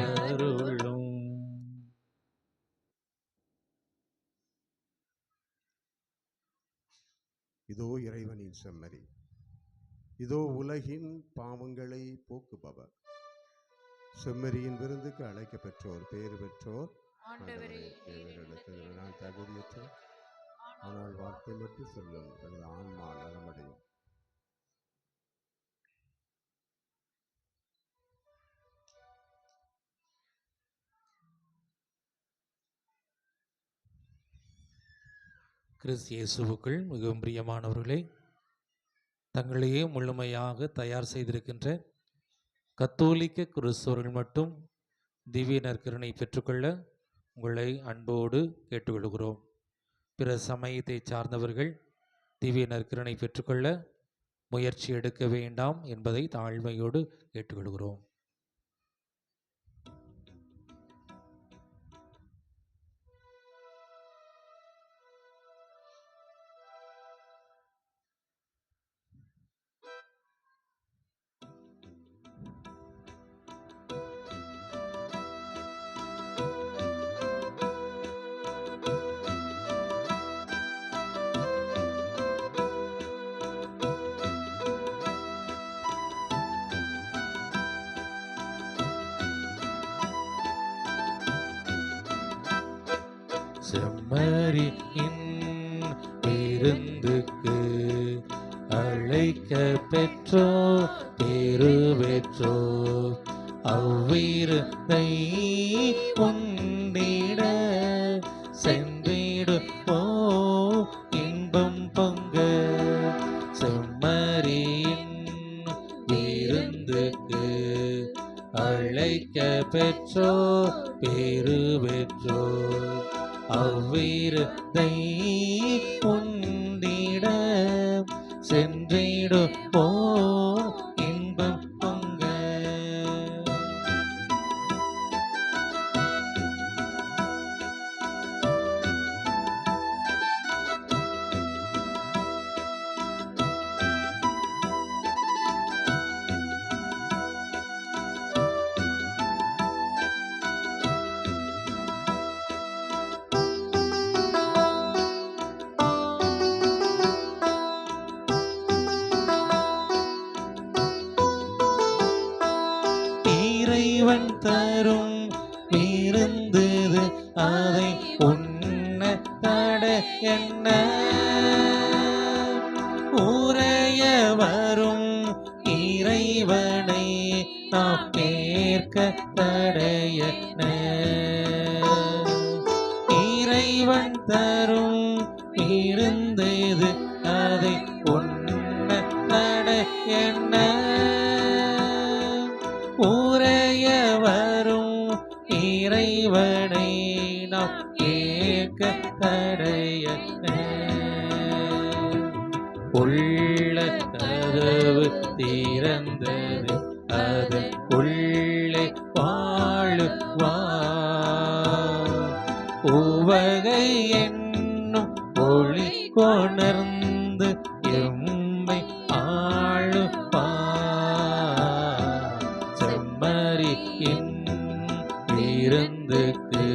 அருளும். இதோ இறைவனின் செம்மறி, இதோ உலகின் பாவங்களை போக்குபவர். செம்மறியின் விருந்துக்கு அழைக்க பெற்றோர் பேறு பெற்றோர். ஆண்டவரே, தேவரிடத்தில் நான் தகுதியற்றோர், ஆனால் வார்த்தை மட்டும் சொல்லும், எனது ஆன்மா நலமடையும். கிறிஸ்து இயேசுவுக்குள் மிகவும் பிரியமானவர்களே, தங்களையே முழுமையாக தயார் செய்திருக்கின்ற கத்தோலிக்க கிறிஸ்தவர்கள் மட்டும் திவ்ய நற்கருணை பெற்றுக்கொள்ள உங்களை அன்போடு கேட்டுக்கொள்கிறோம். பிற சமயத்தை சார்ந்தவர்கள் திவ்ய நற்கருணை பெற்றுக்கொள்ள முயற்சி எடுக்க வேண்டாம் என்பதை தாழ்மையோடு கேட்டுக்கொள்கிறோம். செம்மறியின் விருந்துக்கு அழைக்க பெற்றோ பேரு பெற்றோ அவ்விருந்தை உண்ட விருந்துக்கு அழைக்க பெற்றோர் பேறு பெற்றோர். அவ்விருந்தை உண்டிட சென்றிடுவோம் இன்பம் பொங்க. இறைவன் தரும் விருந்தது அதை உண்ண தட என்ன. உரைய வரும் இறைவனை நாம் ஏற்க தடையன. இறைவன் தரும் விருந்தது அதை உண்ண தட என்ன. உரைய வரும் இறைவனை நாம் ஏற்க தடையன. உள்ள கதவு திறந்தது அது உள்ளே வாழுவார். உவகை என்னும் ஒளி கொணர்ந்து எம்மை ஆளுவார். செம்மறியின் விருந்துக்கு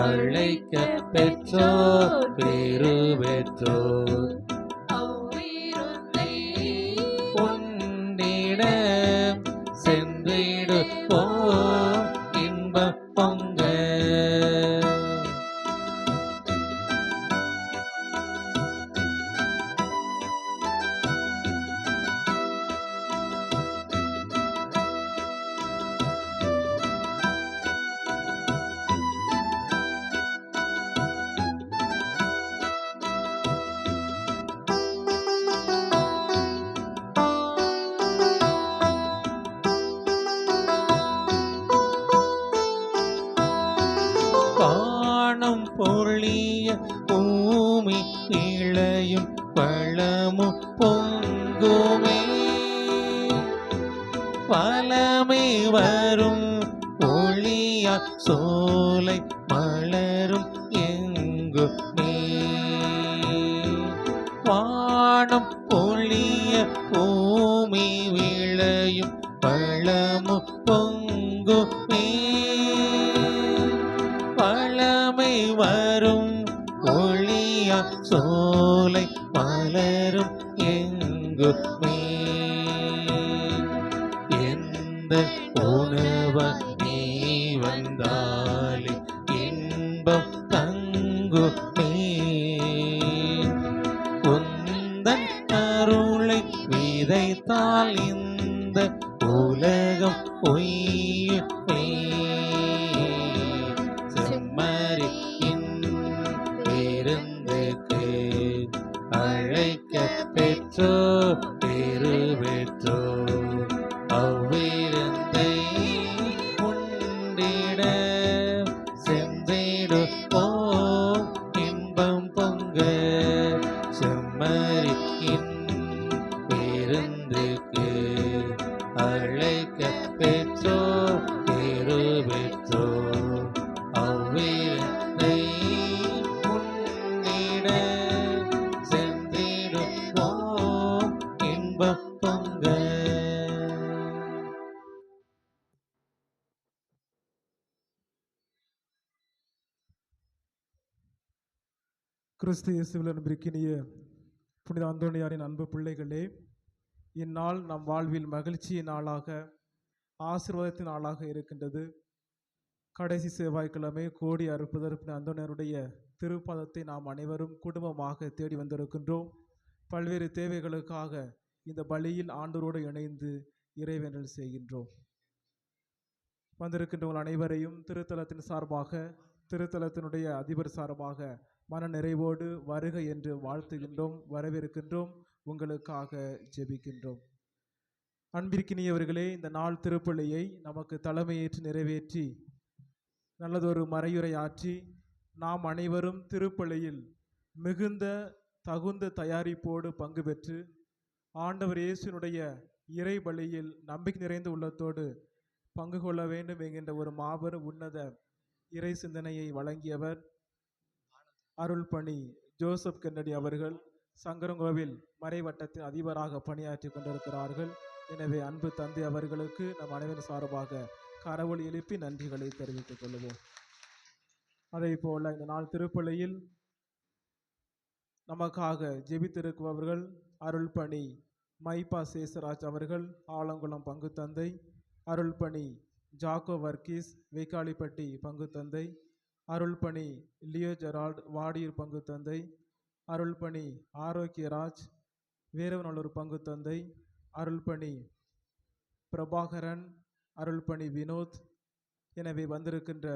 அழைக்க பெற்றோர் பேறு பெற்றோர். உண்டிட சென்றிடுவோம் இன்பம் பொங்க. வானம் பொழிய பூமி இளையும் பழமும் பொங்குமே. வலமே வரும் ஒளியா சோலை மலரும் எங்குமே. வானம் பொழிய பூமி விளையும் பழமும் பொங்குமே. பழமை வரும் ஒளியா சோலை மலரும் எங்குமே. எந்த உணவ நீ வந்தாலே இன்பம் தங்குமே. உந்தன் அருளை விதைத்தால் இந்த உலகம் பொய்யுமே. செம்மறியின் விருந்துக்கு அழைக்க பெற்றோர் பேறு பெற்றோர். அவ்விருந்தை உண்டிட சென்றிடுவோம் இன்பம் பொங்க. செம்மறியின் விருந்துக்கு அழைக்க பெற்றோர் பேறு பெற்றோர். அவ்விருந்தை உண்டிட சென்றிடுவோம் இன்பம் பொங்க. கிறிஸ்து இயேசுவில் அன்பிற்கினிய புனித அந்தோணியாரின் அன்பு பிள்ளைகளே, இந்நாள் நம் வாழ்வில் மகிழ்ச்சியின் நாளாக ஆசீர்வாதத்தின் நாளாக இருக்கின்றது. கடைசி செவ்வாய்க்கிழமை கோடி அறுப்புதர் அந்தோணியாருடைய திருப்பதத்தை நாம் அனைவரும் குடும்பமாக தேடி வந்திருக்கின்றோம். பல்வேறு தேவைகளுக்காக இந்த பலியில் ஆண்டவரோடு இணைந்து இறைவேண்டல் செய்கின்றோம். வந்திருக்கின்றவர்கள் அனைவரையும் திருத்தலத்தின் சார்பாக, திருத்தலத்தினுடைய அதிபர் சார்பாக மன நிறைவோடு வருக என்று வாழ்த்துகின்றோம், வரவேற்கின்றோம், உங்களுக்காக ஜெபிக்கின்றோம். அன்பிற்கினியவர்களே, இந்த நாள் திருப்பலியை நமக்கு தலைமையேற்று நிறைவேற்றி நல்லதொரு மறையுரை ஆற்றி நாம் அனைவரும் திருப்பலியில் மிகுந்த தகுந்த தயாரிப்போடு பங்கு பெற்று ஆண்டவர் இயேசுனுடைய இறை பலியில் நம்பிக்கை நிறைந்த உள்ளத்தோடு பங்கு கொள்ள வேண்டும் என்கின்ற ஒரு மாபெரும் உன்னத இறை சிந்தனையை வழங்கியவர் அருள்பணி ஜோசப் கென்னடி அவர்கள். சங்கரங்கோவில் மறைவட்டத்தின் அதிபராக பணியாற்றி கொண்டிருக்கிறார்கள். எனவே அன்பு தந்தை அவர்களுக்கு நம் அனைவரின் சார்பாக கரவொலி எழுப்பி நன்றிகளை தெரிவித்துக் கொள்வோம். அதே போல இந்த நாள் திருப்பலியில் நமக்காக ஜெபித்திருப்பவர்கள் அருள்பணி மைப்பா சேசராஜ் அவர்கள் ஆலங்குளம் பங்கு தந்தை, அருள்பணி ஜாக்கோ வர்கீஸ் வைக்காளிப்பட்டி பங்கு தந்தை, அருள்பணி லியோ ஜெரால்ட் வாடியூர் பங்கு தந்தை, அருள்பணி ஆரோக்கியராஜ் வீரவநல்லூர் பங்கு தந்தை, அருள்பணி பிரபாகரன், அருள்பணி வினோத். எனவே வந்திருக்கின்ற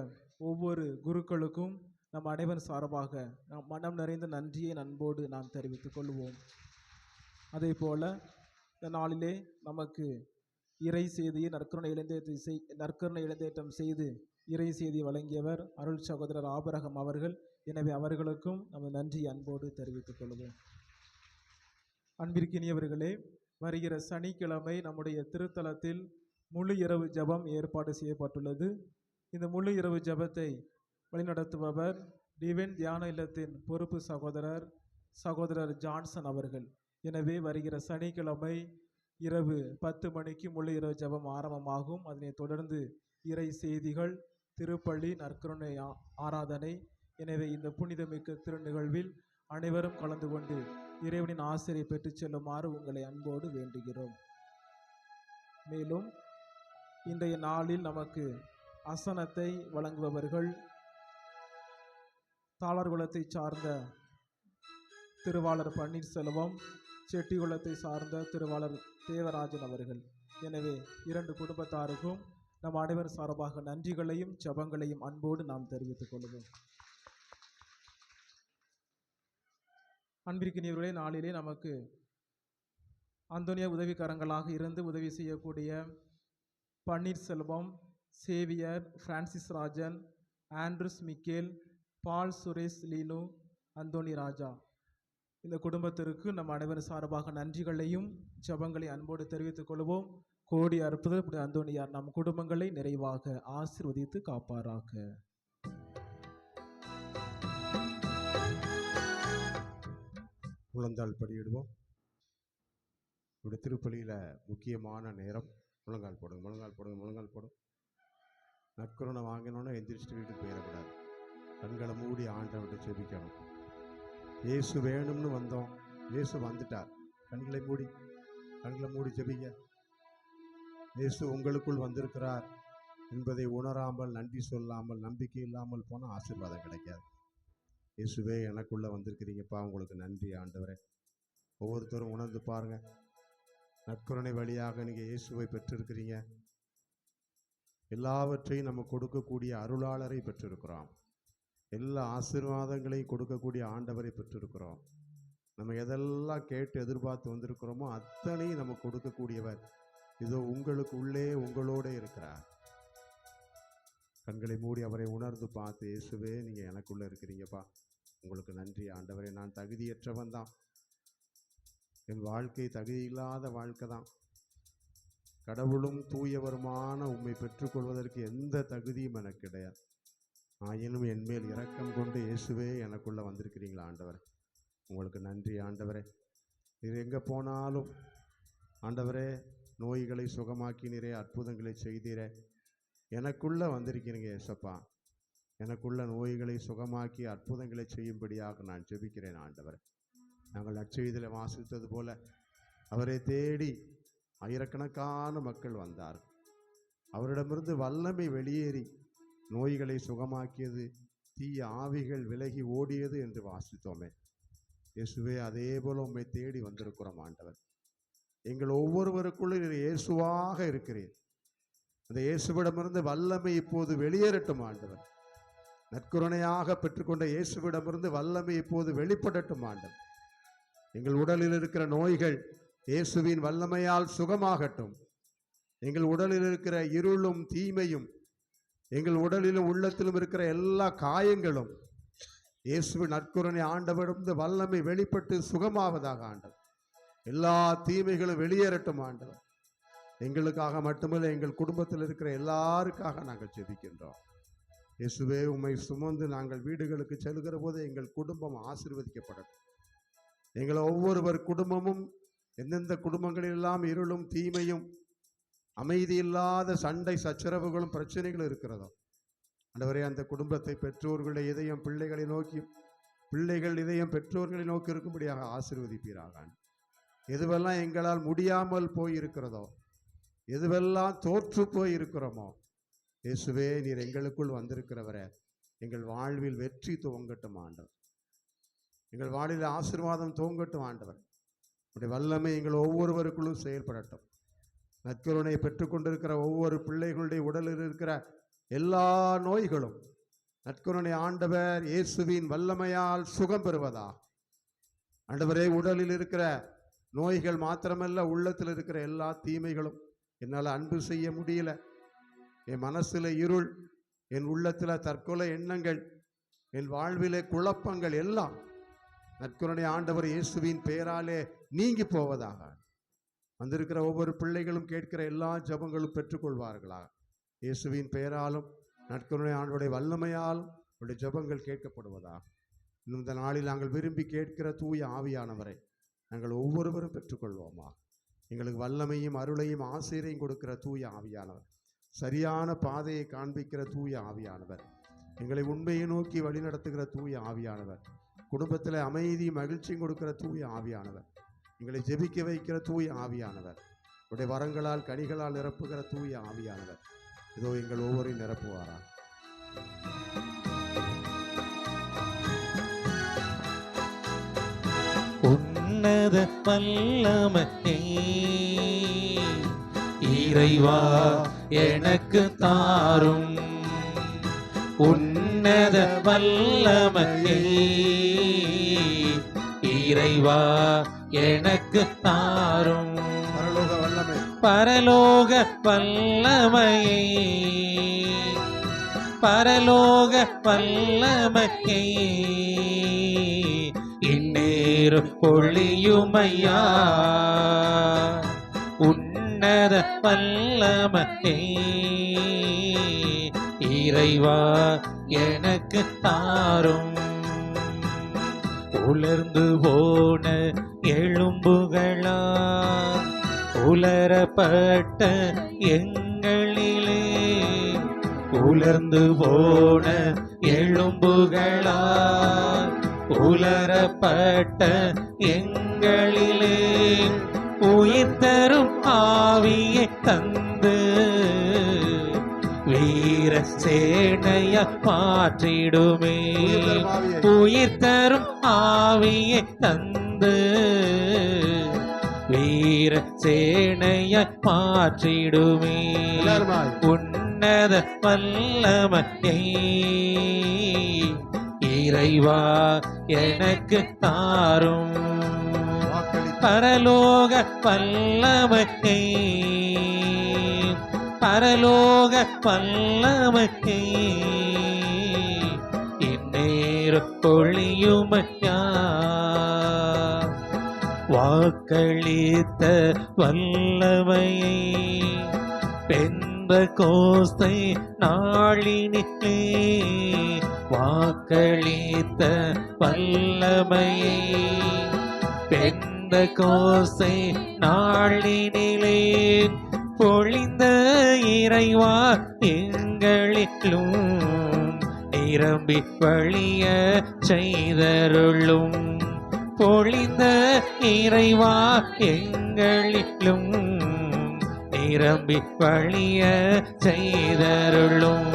ஒவ்வொரு குருக்களுக்கும் நம் அனைவரும் சார்பாக நாம் மனம் நிறைந்த நன்றியை அன்போடு நாம் தெரிவித்துக் கொள்வோம். அதே போல இந்த நாளிலே நமக்கு இறை செய்தியை நற்கருணை இளந்தேற்றம் செய்து இறை செய்தி வழங்கியவர் அருள் சகோதரர் ஆபரகம் அவர்கள். எனவே அவர்களுக்கும் நம்ம நன்றி அன்போடு தெரிவித்துக் கொள்வோம். அன்பிற்கினியவர்களே, வருகிற சனிக்கிழமை நம்முடைய திருத்தலத்தில் முழு இரவு ஜெபம் ஏற்பாடு செய்யப்பட்டுள்ளது. இந்த முழு இரவு ஜெபத்தை வழிநடத்துபவர் டிவைன் தியான இல்லத்தின் பொறுப்பு சகோதரர் ஜான்சன் அவர்கள். எனவே வருகிற சனிக்கிழமை இரவு 10 மணிக்கு முழு இரவு ஜெபம் ஆரம்பமாகும். அதனைத் தொடர்ந்து இறை செய்திகள், திருப்பள்ளி, நற்கருணை ஆராதனை. எனவே இந்த புனிதமிக்க திருநிகழ்வில் அனைவரும் கலந்து கொண்டு இறைவனின் ஆசிரியை பெற்றுச் செல்லுமாறு உங்களை அன்போடு வேண்டுகிறோம். மேலும் இன்றைய நாளில் நமக்கு அசனத்தை வழங்குபவர்கள் தாளர்குளத்தை சார்ந்த திருவாளர் பன்னீர்செல்வம், செட்டிகுளத்தை சார்ந்த திருவாளர் தேவராஜன் அவர்கள். எனவே 2 குடும்பத்தாருக்கும் நம் அனைவர் சார்பாக நன்றிகளையும் ஜெபங்களையும் அன்போடு நாம் தெரிவித்துக் கொள்வோம். அன்பிற்கினியவர்களே, நாளிலே நமக்கு அந்தோனியா உதவிக்கரங்களாக இருந்து உதவி செய்யக்கூடிய Panneerselvam, Xavier, Francis Rajan, Andrews Michael, Paul Suresh Leenu, Anthony Raja, இந்த குடும்பத்திற்கு நம் அனைவரும் சார்பாக நன்றிகளையும் ஜெபங்களை அன்போடு தெரிவித்துக் கொள்வோம். கோடி அற்புத அந்தோனியார் நம் குடும்பங்களை நிறைவாக ஆசீர்வதித்து காப்பாராக. முழந்தாள் படியிடுவோம். இப்படி திருப்பலியில் முக்கியமான நேரம். முழங்கால் போடுங்க. நற்கருணை வாங்கினோன்னு எந்திரிச்சிட்டு வீட்டுக்கு போயிடக்கூடாது. கண்களை மூடி ஆண்டவர்கிட்ட ஜெபிக்கணும். இயேசு வேணும்னு வந்தோம், இயேசு வந்துட்டார். கண்களை மூடி ஜெபிங்க. இயேசு உங்களுக்குள் வந்திருக்கிறார் என்பதை உணராமல், நன்றி சொல்லாமல், நம்பிக்கை இல்லாமல் போனால் ஆசீர்வாதம் கிடைக்காது. இயேசுவே எனக்குள்ளே வந்திருக்கிறீங்கப்பா, உங்களுக்கு நன்றி ஆண்டவரே. ஒவ்வொருத்தரும் உணர்ந்து பாருங்க. நற்கருணை வழியாக நீங்கள் இயேசுவை பெற்றிருக்கிறீங்க. எல்லாவற்றையும் நம்ம கொடுக்கக்கூடிய அருளாளரை பெற்றிருக்கிறோம். எல்லா ஆசீர்வாதங்களையும் கொடுக்கக்கூடிய ஆண்டவரை பெற்றிருக்கிறோம். நம்ம எதெல்லாம் கேட்டு எதிர்பார்த்து வந்திருக்கிறோமோ அத்தனையும் நம்ம கொடுக்கக்கூடியவர் இதோ உங்களுக்கு உள்ளே உங்களோட இருக்கிறார். கண்களை மூடி அவரை உணர்ந்து பார்த்து, இயேசுவே நீங்கள் எனக்குள்ளே இருக்கிறீங்கப்பா, உங்களுக்கு நன்றி ஆண்டவரே. நான் தகுதியற்றவன் தான், என் வாழ்க்கை தகுதியில்லாத வாழ்க்கை தான். கடவுளும் தூயவருமான உம்மை பெற்றுக்கொள்வதற்கு எந்த தகுதியும் எனக்கு கிடையாது. ஆயினும் என்மேல் இரக்கம் கொண்டு இயேசுவே எனக்குள்ளே வந்திருக்கிறீங்களா ஆண்டவரே, உங்களுக்கு நன்றி ஆண்டவரே. இது எங்கே போனாலும் ஆண்டவரே நோய்களை சுகமாக்கினீரே, அற்புதங்களை செய்தீரே. எனக்குள்ளே வந்திருக்கிறீங்க ஏசப்பா, எனக்குள்ள நோய்களை சுகமாக்கி அற்புதங்களை செய்யும்படியாக நான் ஜெபிக்கிறேன் ஆண்டவரே. நாங்கள் நற்செய்தியில் வாசித்தது போல அவரை தேடி ஆயிரக்கணக்கான மக்கள் வந்தார். அவரிடமிருந்து வல்லமை வெளியேறி நோய்களை சுகமாக்கியது, தீய ஆவிகள் விலகி ஓடியது என்று வாசித்தோமே. இயேசுவே அதே போல உம்மை தேடி வந்திருக்கிறோம் ஆண்டவர். எங்கள் ஒவ்வொருவருக்குள்ளே இயேசுவாக இருக்கிறேன். அந்த இயேசுவிடமிருந்து வல்லமை இப்போது வெளியேறட்டும் ஆண்டவர். நற்கருணையாக பெற்றுக்கொண்ட இயேசுவிடமிருந்து வல்லமை இப்போது வெளிப்படட்டும் ஆண்டவர். எங்கள் உடலில் இருக்கிற நோய்கள் இயேசுவின் வல்லமையால் சுகமாகட்டும். எங்கள் உடலில் இருக்கிற இருளும் தீமையும், எங்கள் உடலிலும் உள்ளத்திலும் இருக்கிற எல்லா காயங்களும் இயேசுவின் நற்கருணை ஆண்டவரிடமிருந்து வல்லமை வெளிப்பட்டு சுகமாவதாக ஆண்டவர். எல்லா தீமைகளும் வெளியேறட்டும் ஆண்டவர். எங்களுக்காக மட்டுமல்ல, எங்கள் குடும்பத்தில் இருக்கிற எல்லாருக்காக நாங்கள் ஜெபிக்கின்றோம். இயேசுவே, உம்மை சுமந்து நாங்கள் வீடுகளுக்கு செல்கிற போது எங்கள் குடும்பம் ஆசீர்வதிக்கப்படட்டும். எங்கள் ஒவ்வொருவர் குடும்பமும் எந்தெந்த குடும்பங்களிலெல்லாம் இருளும் தீமையும் அமைதி இல்லாத சண்டை சச்சரவுகளும் பிரச்சனைகளும் இருக்கிறதோ ஆண்டவரே, அந்த குடும்பத்தை பெற்றோர்களுடைய இதயம் பிள்ளைகளை நோக்கி, பிள்ளைகள் இதயம் பெற்றோர்களை நோக்கி இருக்கும்படியாக ஆசீர்வதிப்பீராக. எதுவெல்லாம் எங்களால் முடியாமல் போயிருக்கிறதோ, எதுவெல்லாம் தோற்று போய் இருக்கிறோமோ, இயேசுவே நீர் எங்களுக்குள் வந்திருக்கிறவரே, எங்கள் வாழ்வில் வெற்றி துவங்கட்டும் ஆண்டவர். எங்கள் வாழ்வில் ஆசீர்வாதம் துவங்கட்டும் ஆண்டவர். உடைய வல்லமை எங்கள் ஒவ்வொருவருக்குள்ளும் செயல்படட்டும். நற்கருணை பெற்றுக்கொண்டிருக்கிற ஒவ்வொரு பிள்ளைகளுடைய உடலில் இருக்கிற எல்லா நோய்களும் நற்கருணை ஆண்டவர் இயேசுவின் வல்லமையால் சுகம் பெறுவதா. ஆண்டவரே, உடலில் இருக்கிற நோய்கள் மாத்திரமல்ல, உள்ளத்தில் இருக்கிற எல்லா தீமைகளும், என்னால் அன்பு செய்ய முடியல, என் மனசில் இருள், என் உள்ளத்தில் தற்கொலை எண்ணங்கள், என் வாழ்விலே குழப்பங்கள் எல்லாம் நற்கருணை ஆண்டவர் இயேசுவின் பெயராலே நீங்கி போவதாக. வந்திருக்கிற ஒவ்வொரு பிள்ளைகளும் கேட்கிற எல்லா ஜெபங்களும் பெற்றுக்கொள்வார்களாக. இயேசுவின் பெயராலும் நற்கருணை ஆண்டவருடைய வல்லமையாலும் அவருடைய ஜெபங்கள் கேட்கப்படுவதாக. இன்னும் இந்த நாளில் நாங்கள் விரும்பி கேட்கிற தூய ஆவியானவரை நாங்கள் ஒவ்வொருவரும் பெற்றுக்கொள்வோமா. எங்களுக்கு வல்லமையும் அருளையும் ஆசிரியையும் கொடுக்கிற தூய ஆவியானவர், சரியான பாதையை காண்பிக்கிற தூய ஆவியானவர், எங்களை உண்மையை நோக்கி வழிநடத்துகிற தூய ஆவியானவர், குடும்பத்தில் அமைதி மகிழ்ச்சியும் கொடுக்கிற தூய ஆவியானவர், எங்களை ஜெபிக்க வைக்கிற தூய ஆவியானவர், உடைய வரங்களால் கனிகளால் நிரப்புகிற தூய ஆவியானவர், இதோ எங்கள் ஒவ்வொருவரையும் நிரப்புவாரா. உன்னத வல்லமையை இறைவா எனக்கு தாரும். உன்னத வல்லமையை இறைவா எனக்கு தாரும். பரலோக வல்லமையை, பரலோக வல்லமையை இந்நேரு பொழியுமையா. உன்னத வல்லமையை இறைவா எனக்கு தாரும். உலர்ந்து போன எலும்புகளா உலரப்பட்ட எங்களிலே, உலர்ந்து போன எலும்புகளா உலரப்பட்ட எங்களிலே உயிர் தரும் ஆவியை தந்து வீர சேனைய மாற்றிடுமே. உயிர் தரும் ஆவியை தந்து வீர சேனைய மாற்றிடுமே. உன்னத வல்லமையை இறைவா எனக்கு தாரும். பரலோக வல்லமையை, பரலோக வல்லமையை இந்நேரு பொழியுமையா. வாக்களித்த வல்லமையை பெந்தெகோஸ்தை நாளினிலே, வாக்களித்த வல்லமையை பெந்தெகோஸ்தை நாளினிலே பொழிந்த இறைவா எங்களிலும் நிரம்பி வழிய செய்தருளும். பொழிந்த இறைவா எங்களிலும் நிரம்பி வழிய செய்தருளும்.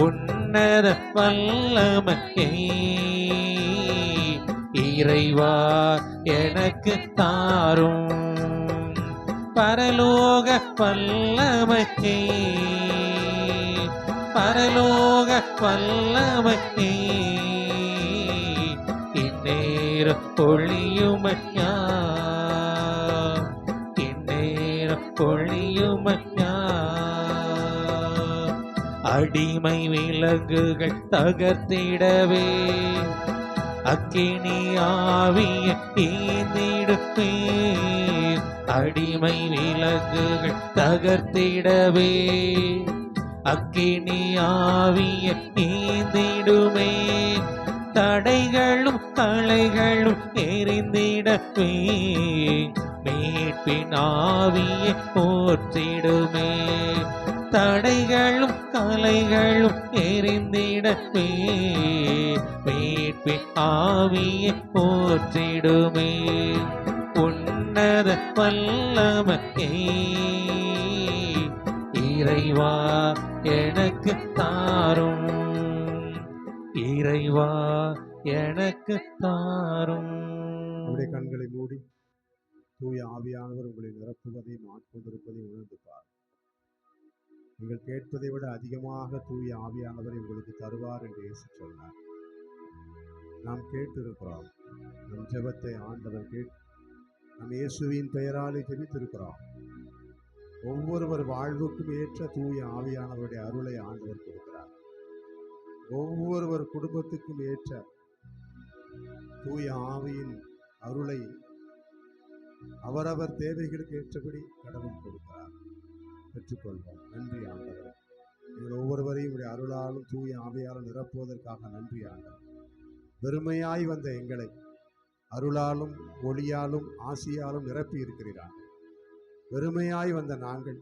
உன்னத வல்லமையை இறைவா எனக்கு தாரும். பரலோக வல்லமையை, பரலோக வல்லமையை இந்நேரு பொழியுமையா. இந்நேரு பொழியுமையா. அடிமை விலங்குகள் தகர்த்திடவே அக்கினி ஆவியை ஈந்திடுமே. அடிமை விலங்குகள் தகர்த்திடவே அக்கினி ஆவியை ஈந்திடுமே. தடைகளும் களைகளும் எரிந்திடவே மீட்பின் ஆவியை போற்றிடுமே. தடைகளும் களைகளும் எரிந்திடவே மீட்பின் ஆவியை போற்றிடுமே. உன்னத வல்லமையே இறைவா எனக்கு தாரும். இறைவா எனக்கு தாரும். உங்களுடைய கண்களை மூடி தூய ஆவியானவர் உங்களை நிரப்புவதையும் ஆட்கொண்டிருப்பதையும் உணர்ந்து பார். நீங்கள் கேட்பதை விட அதிகமாக தூய ஆவியானவரை உங்களுக்கு தருவார் என்று இயேசு சொன்னார். நாம் கேட்டிருக்கிறோம். நம் ஜெபத்தை ஆண்டவர் நம் இயேசுவின் பெயராலே ஜெபித்திருக்கிறோம். ஒவ்வொருவர் வாழ்வுக்கும் ஏற்ற தூய ஆவியானவருடைய அருளை ஆண்டவர் கொடுக்கிறார். ஒவ்வொருவர் குடும்பத்துக்கும் ஏற்ற தூய ஆவியின் அருளை அவரவர் தேவைகளுக்கு ஏற்றபடி கடவுள் கொடுக்கிறார். பெற்றுக்கொள்வோம். நன்றி ஆண்டவர். நீங்கள் ஒவ்வொருவரையும் உடைய அருளாலும் தூய ஆவியாலும் நிரப்புவதற்காக நன்றி ஆண்டவர். வெறுமையாய் வந்த எங்களை அருளாலும் ஒளியாலும் ஆசியாலும் நிரப்பி இருக்கிறார். வெறுமையாய் வந்த நாங்கள்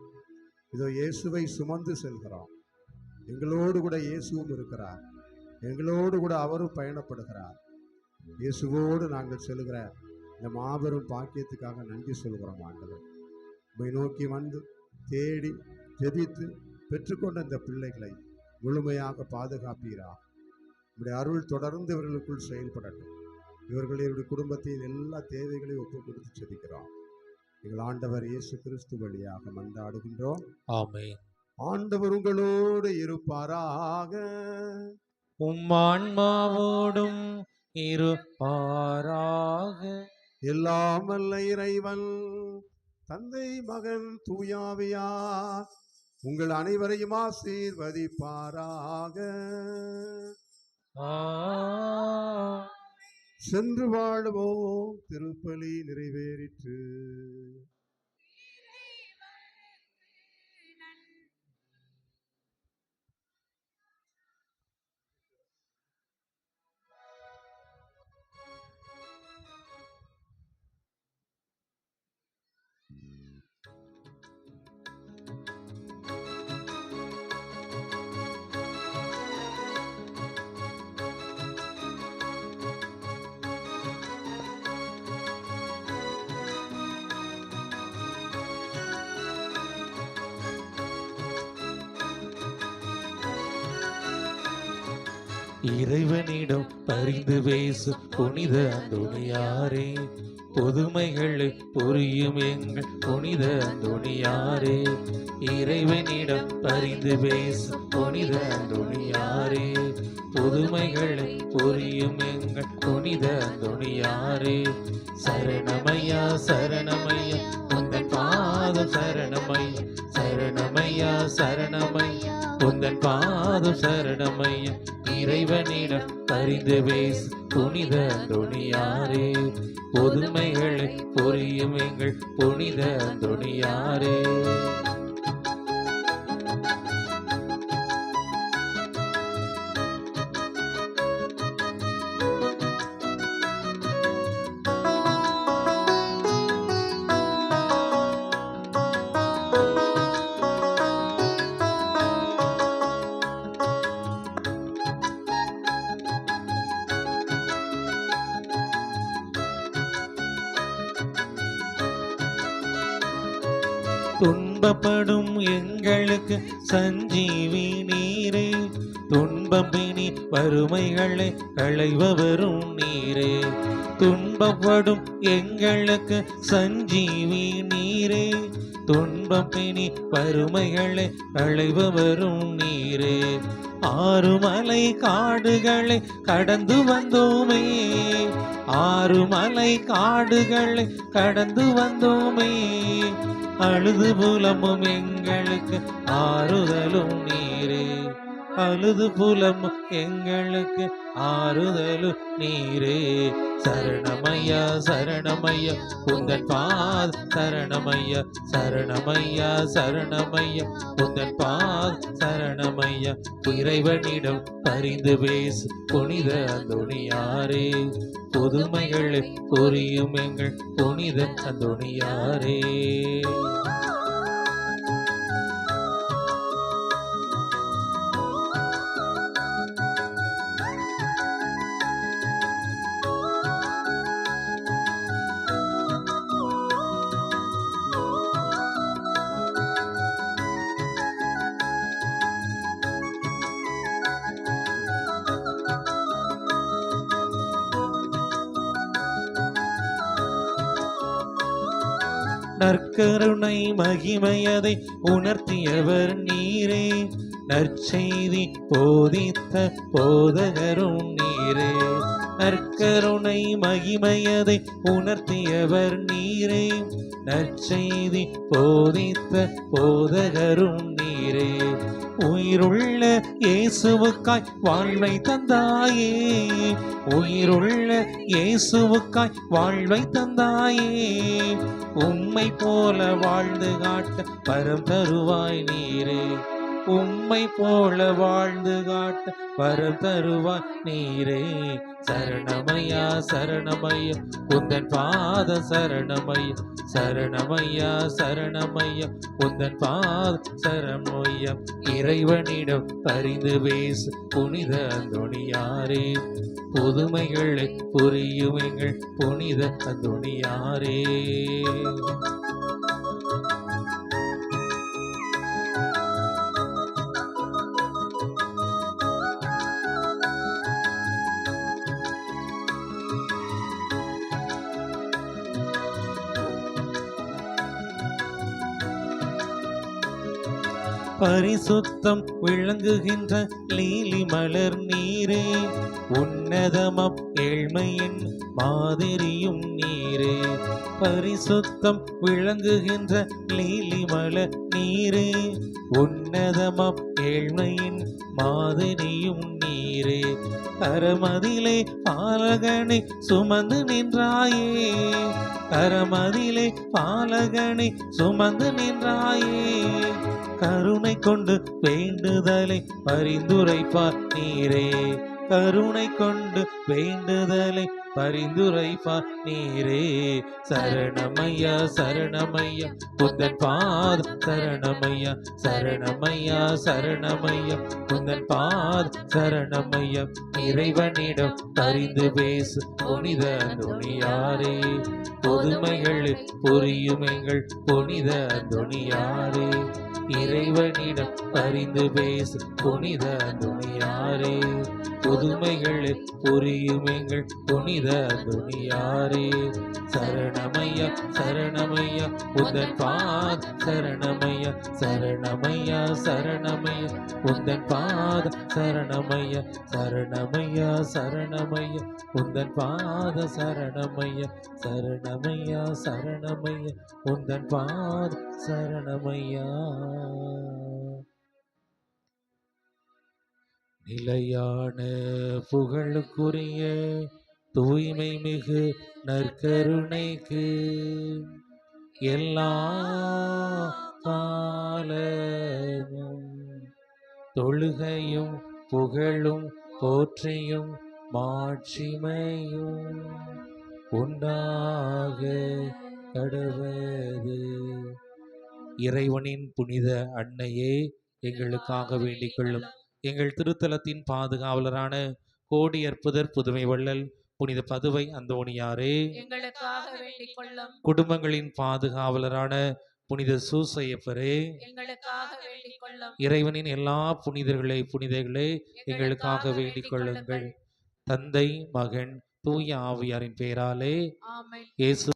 இதோ இயேசுவை சுமந்து செல்கிறோம். எங்களோடு கூட இயேசுவும் இருக்கிறார். எங்களோடு கூட அவரும் பயணப்படுகிறார். இயேசுவோடு நாங்கள் செல்கிற இந்த மாபெரும் பாக்கியத்துக்காக நன்றி சொல்கிறோம் ஆண்டவர். உம்மை நோக்கி வந்து தேடி ஜெபித்து பெற்றுக்கொண்ட இந்த பிள்ளைகளை முழுமையாக பாதுகாப்பீரா. உங்களுடைய அருள் தொடர்ந்து இவர்களுக்குள் செயல்படட்டும். இவர்களுடைய குடும்பத்தின் எல்லா தேவைகளையும் ஒப்புக் கொடுத்து ஜெபிக்கிறோம். எங்கள் ஆண்டவர் இயேசு கிறிஸ்து வழியாக மன்றாடுகின்றோம். ஆமென். ஆண்டவர் உங்களோடு இருப்பாராக. உம்மான்மாவோடும் இருப்பாராக. எல்லாம் வல்ல இறைவன் தந்தை மகன் தூயாவியார் உங்கள் அனைவரையும் ஆசீர்வதிப்பாராக. சென்று வாழ்வோம். திருப்பலி நிறைவேறிற்று. இறைவனிடம் பரிந்து பேசு புனித அந்தோணியாரே. புதுமைகளை புரியும் எங்கள் புனித அந்தோணியாரே. இறைவனிடம் பரிந்து பேசு புனித அந்தோணியாரே. புதுமைகளை புரியும் எங்கள் புனித அந்தோணியாரே. சரணமையா சரணமையா உந்தன் பாதம் சரணமையா. சரணமையா சரணமையா உந்தன் பாதம் சரணமையா. இறைவனிடம் பரிந்து பேசு புனித அந்தோணியாரே. புதுமைகளை புரியும் எங்கள் புனித அந்தோணியாரே. துன்பப்படும் எங்களுக்கு சஞ்சீவி நீரே. துன்பம் பிணி வறுமைகளை களைவரும் நீரே. துன்பப்படும் எங்களுக்கு சஞ்சீவி நீரே. துன்பம் பிணி வறுமைகளை களைவரும் நீரே. ஆறுமலை காடுகளை கடந்து வந்தோமே. ஆறுமலை காடுகளை கடந்து வந்தோமே. அழுது புலமும் எங்களுக்கு ஆறுதலும் நீரே. அழுது புலமும் எங்களுக்கு ஆறுதலும் நீரே. சரணமையா சரணமையா உந்தன் பாத சரணமையா சரணமையா சரணமையா உந்தன் பாத சரணமையா. இறைவனிடம் பரிந்து பேசு புனித அந்தோணியாரே. புதுமைகளை புரியும் எங்கள் புனித அந்தோணியாரே. நற்கருணை மகிமையதை உணர்த்தியவர் நீரே. நற்செய்தி போதித்த போதகரும் நீரே. நற்கருணை மகிமையதை உணர்த்தியவர் நீரே. நற்செய்தி போதித்த போதகரும் நீரே. உயிருள்ள இயேசுவுக்காய் வாழ்வை தந்தாயே. உயிருள்ள இயேசுவுக்காய் வாழ்வை தந்தாயே. உம்மை போல வாழ்ந்து காட்ட வரம் தருவாய் நீரே. உம்மை போல வாழ்ந்து காட்ட வரம் தருவாய் நீரே. சரணமையா சரணமையா உந்தன் பாத சரணமையா சரணமையா சரணமையா உந்தன் பாத சரணமையா. இறைவனிடம் பரிந்து பேசு புனித அந்தோணியாரே. புதுமைகளை புரியும் எங்கள் புனித அந்தோணியாரே. பரிசுத்தம் விளங்குகின்ற லீலி மலர் நீரே. உன்னதமம் ஏழ்மையின் மாதிரியும் நீரே. பரிசுத்தம் விளங்குகின்ற லீலி மலர் நீரே. உன்னதமம் ஏழ்மையின் மாதிரியும் நீரே. கரமதிலே பாலகனை சுமந்து நின்றாயே. கரமதிலே பாலகனை சுமந்து நின்றாயே. கருணை கொண்டு வேண்டுதலை பரிந்துரைப்பார் நீரே. கருணை கொண்டு வேண்டுதலை பரிந்துரைப்பார் நீரே. சரணமையா சரணமையா உந்தன் பாத சரணமையா சரணமையா சரணமையா உந்தன் பாத சரணமையா. இறைவனிடம் பரிந்து பேசு புனித அந்தோணியாரே. புதுமைகளை புரியும் எங்கள் புனித அந்தோணியாரே. இறைவனிடம் பரிந்து பேசு புனித அந்தோணியாரே. புதுமைகளை புரியும் எங்கள் புனித அந்தோணியாரே. சரணமையா சரணமையா உந்தன் பாத சரணமையா சரணமையா சரணமையா உந்தன் பாத சரணமையா சரணமையா சரணமையா உந்தன் பாத சரணமையா சரணமையா சரணமையா உந்தன் பாத சரணமையா. நிலையான புகழுக்குரிய தூய்மை மிகு நற்கருணைக்கு எல்லா காலமும் தொழுகையும் புகழும் போற்றியும் மாட்சிமையும் உண்டாக கடவது. இறைவனின் புனித அன்னையே, எங்களுக்காக வேண்டிக் கொள்ளும். எங்கள் திருத்தலத்தின் பாதுகாவலரான கோடி அற்புதர் புதுமை வள்ளல் புனித பதுவை அந்தோணியாரே, எங்களுக்காக வேண்டிக் கொள்ளும். குடும்பங்களின் பாதுகாவலரான புனித சூசையப்பரே, எங்களுக்காக வேண்டிக் கொள்ளும். இறைவனின் எல்லா புனிதர்களே எங்களுக்காக வேண்டிக் கொள்ளுங்கள். தந்தை மகன் தூய ஆவியாரின் பெயராலே ஆமென். இயேசு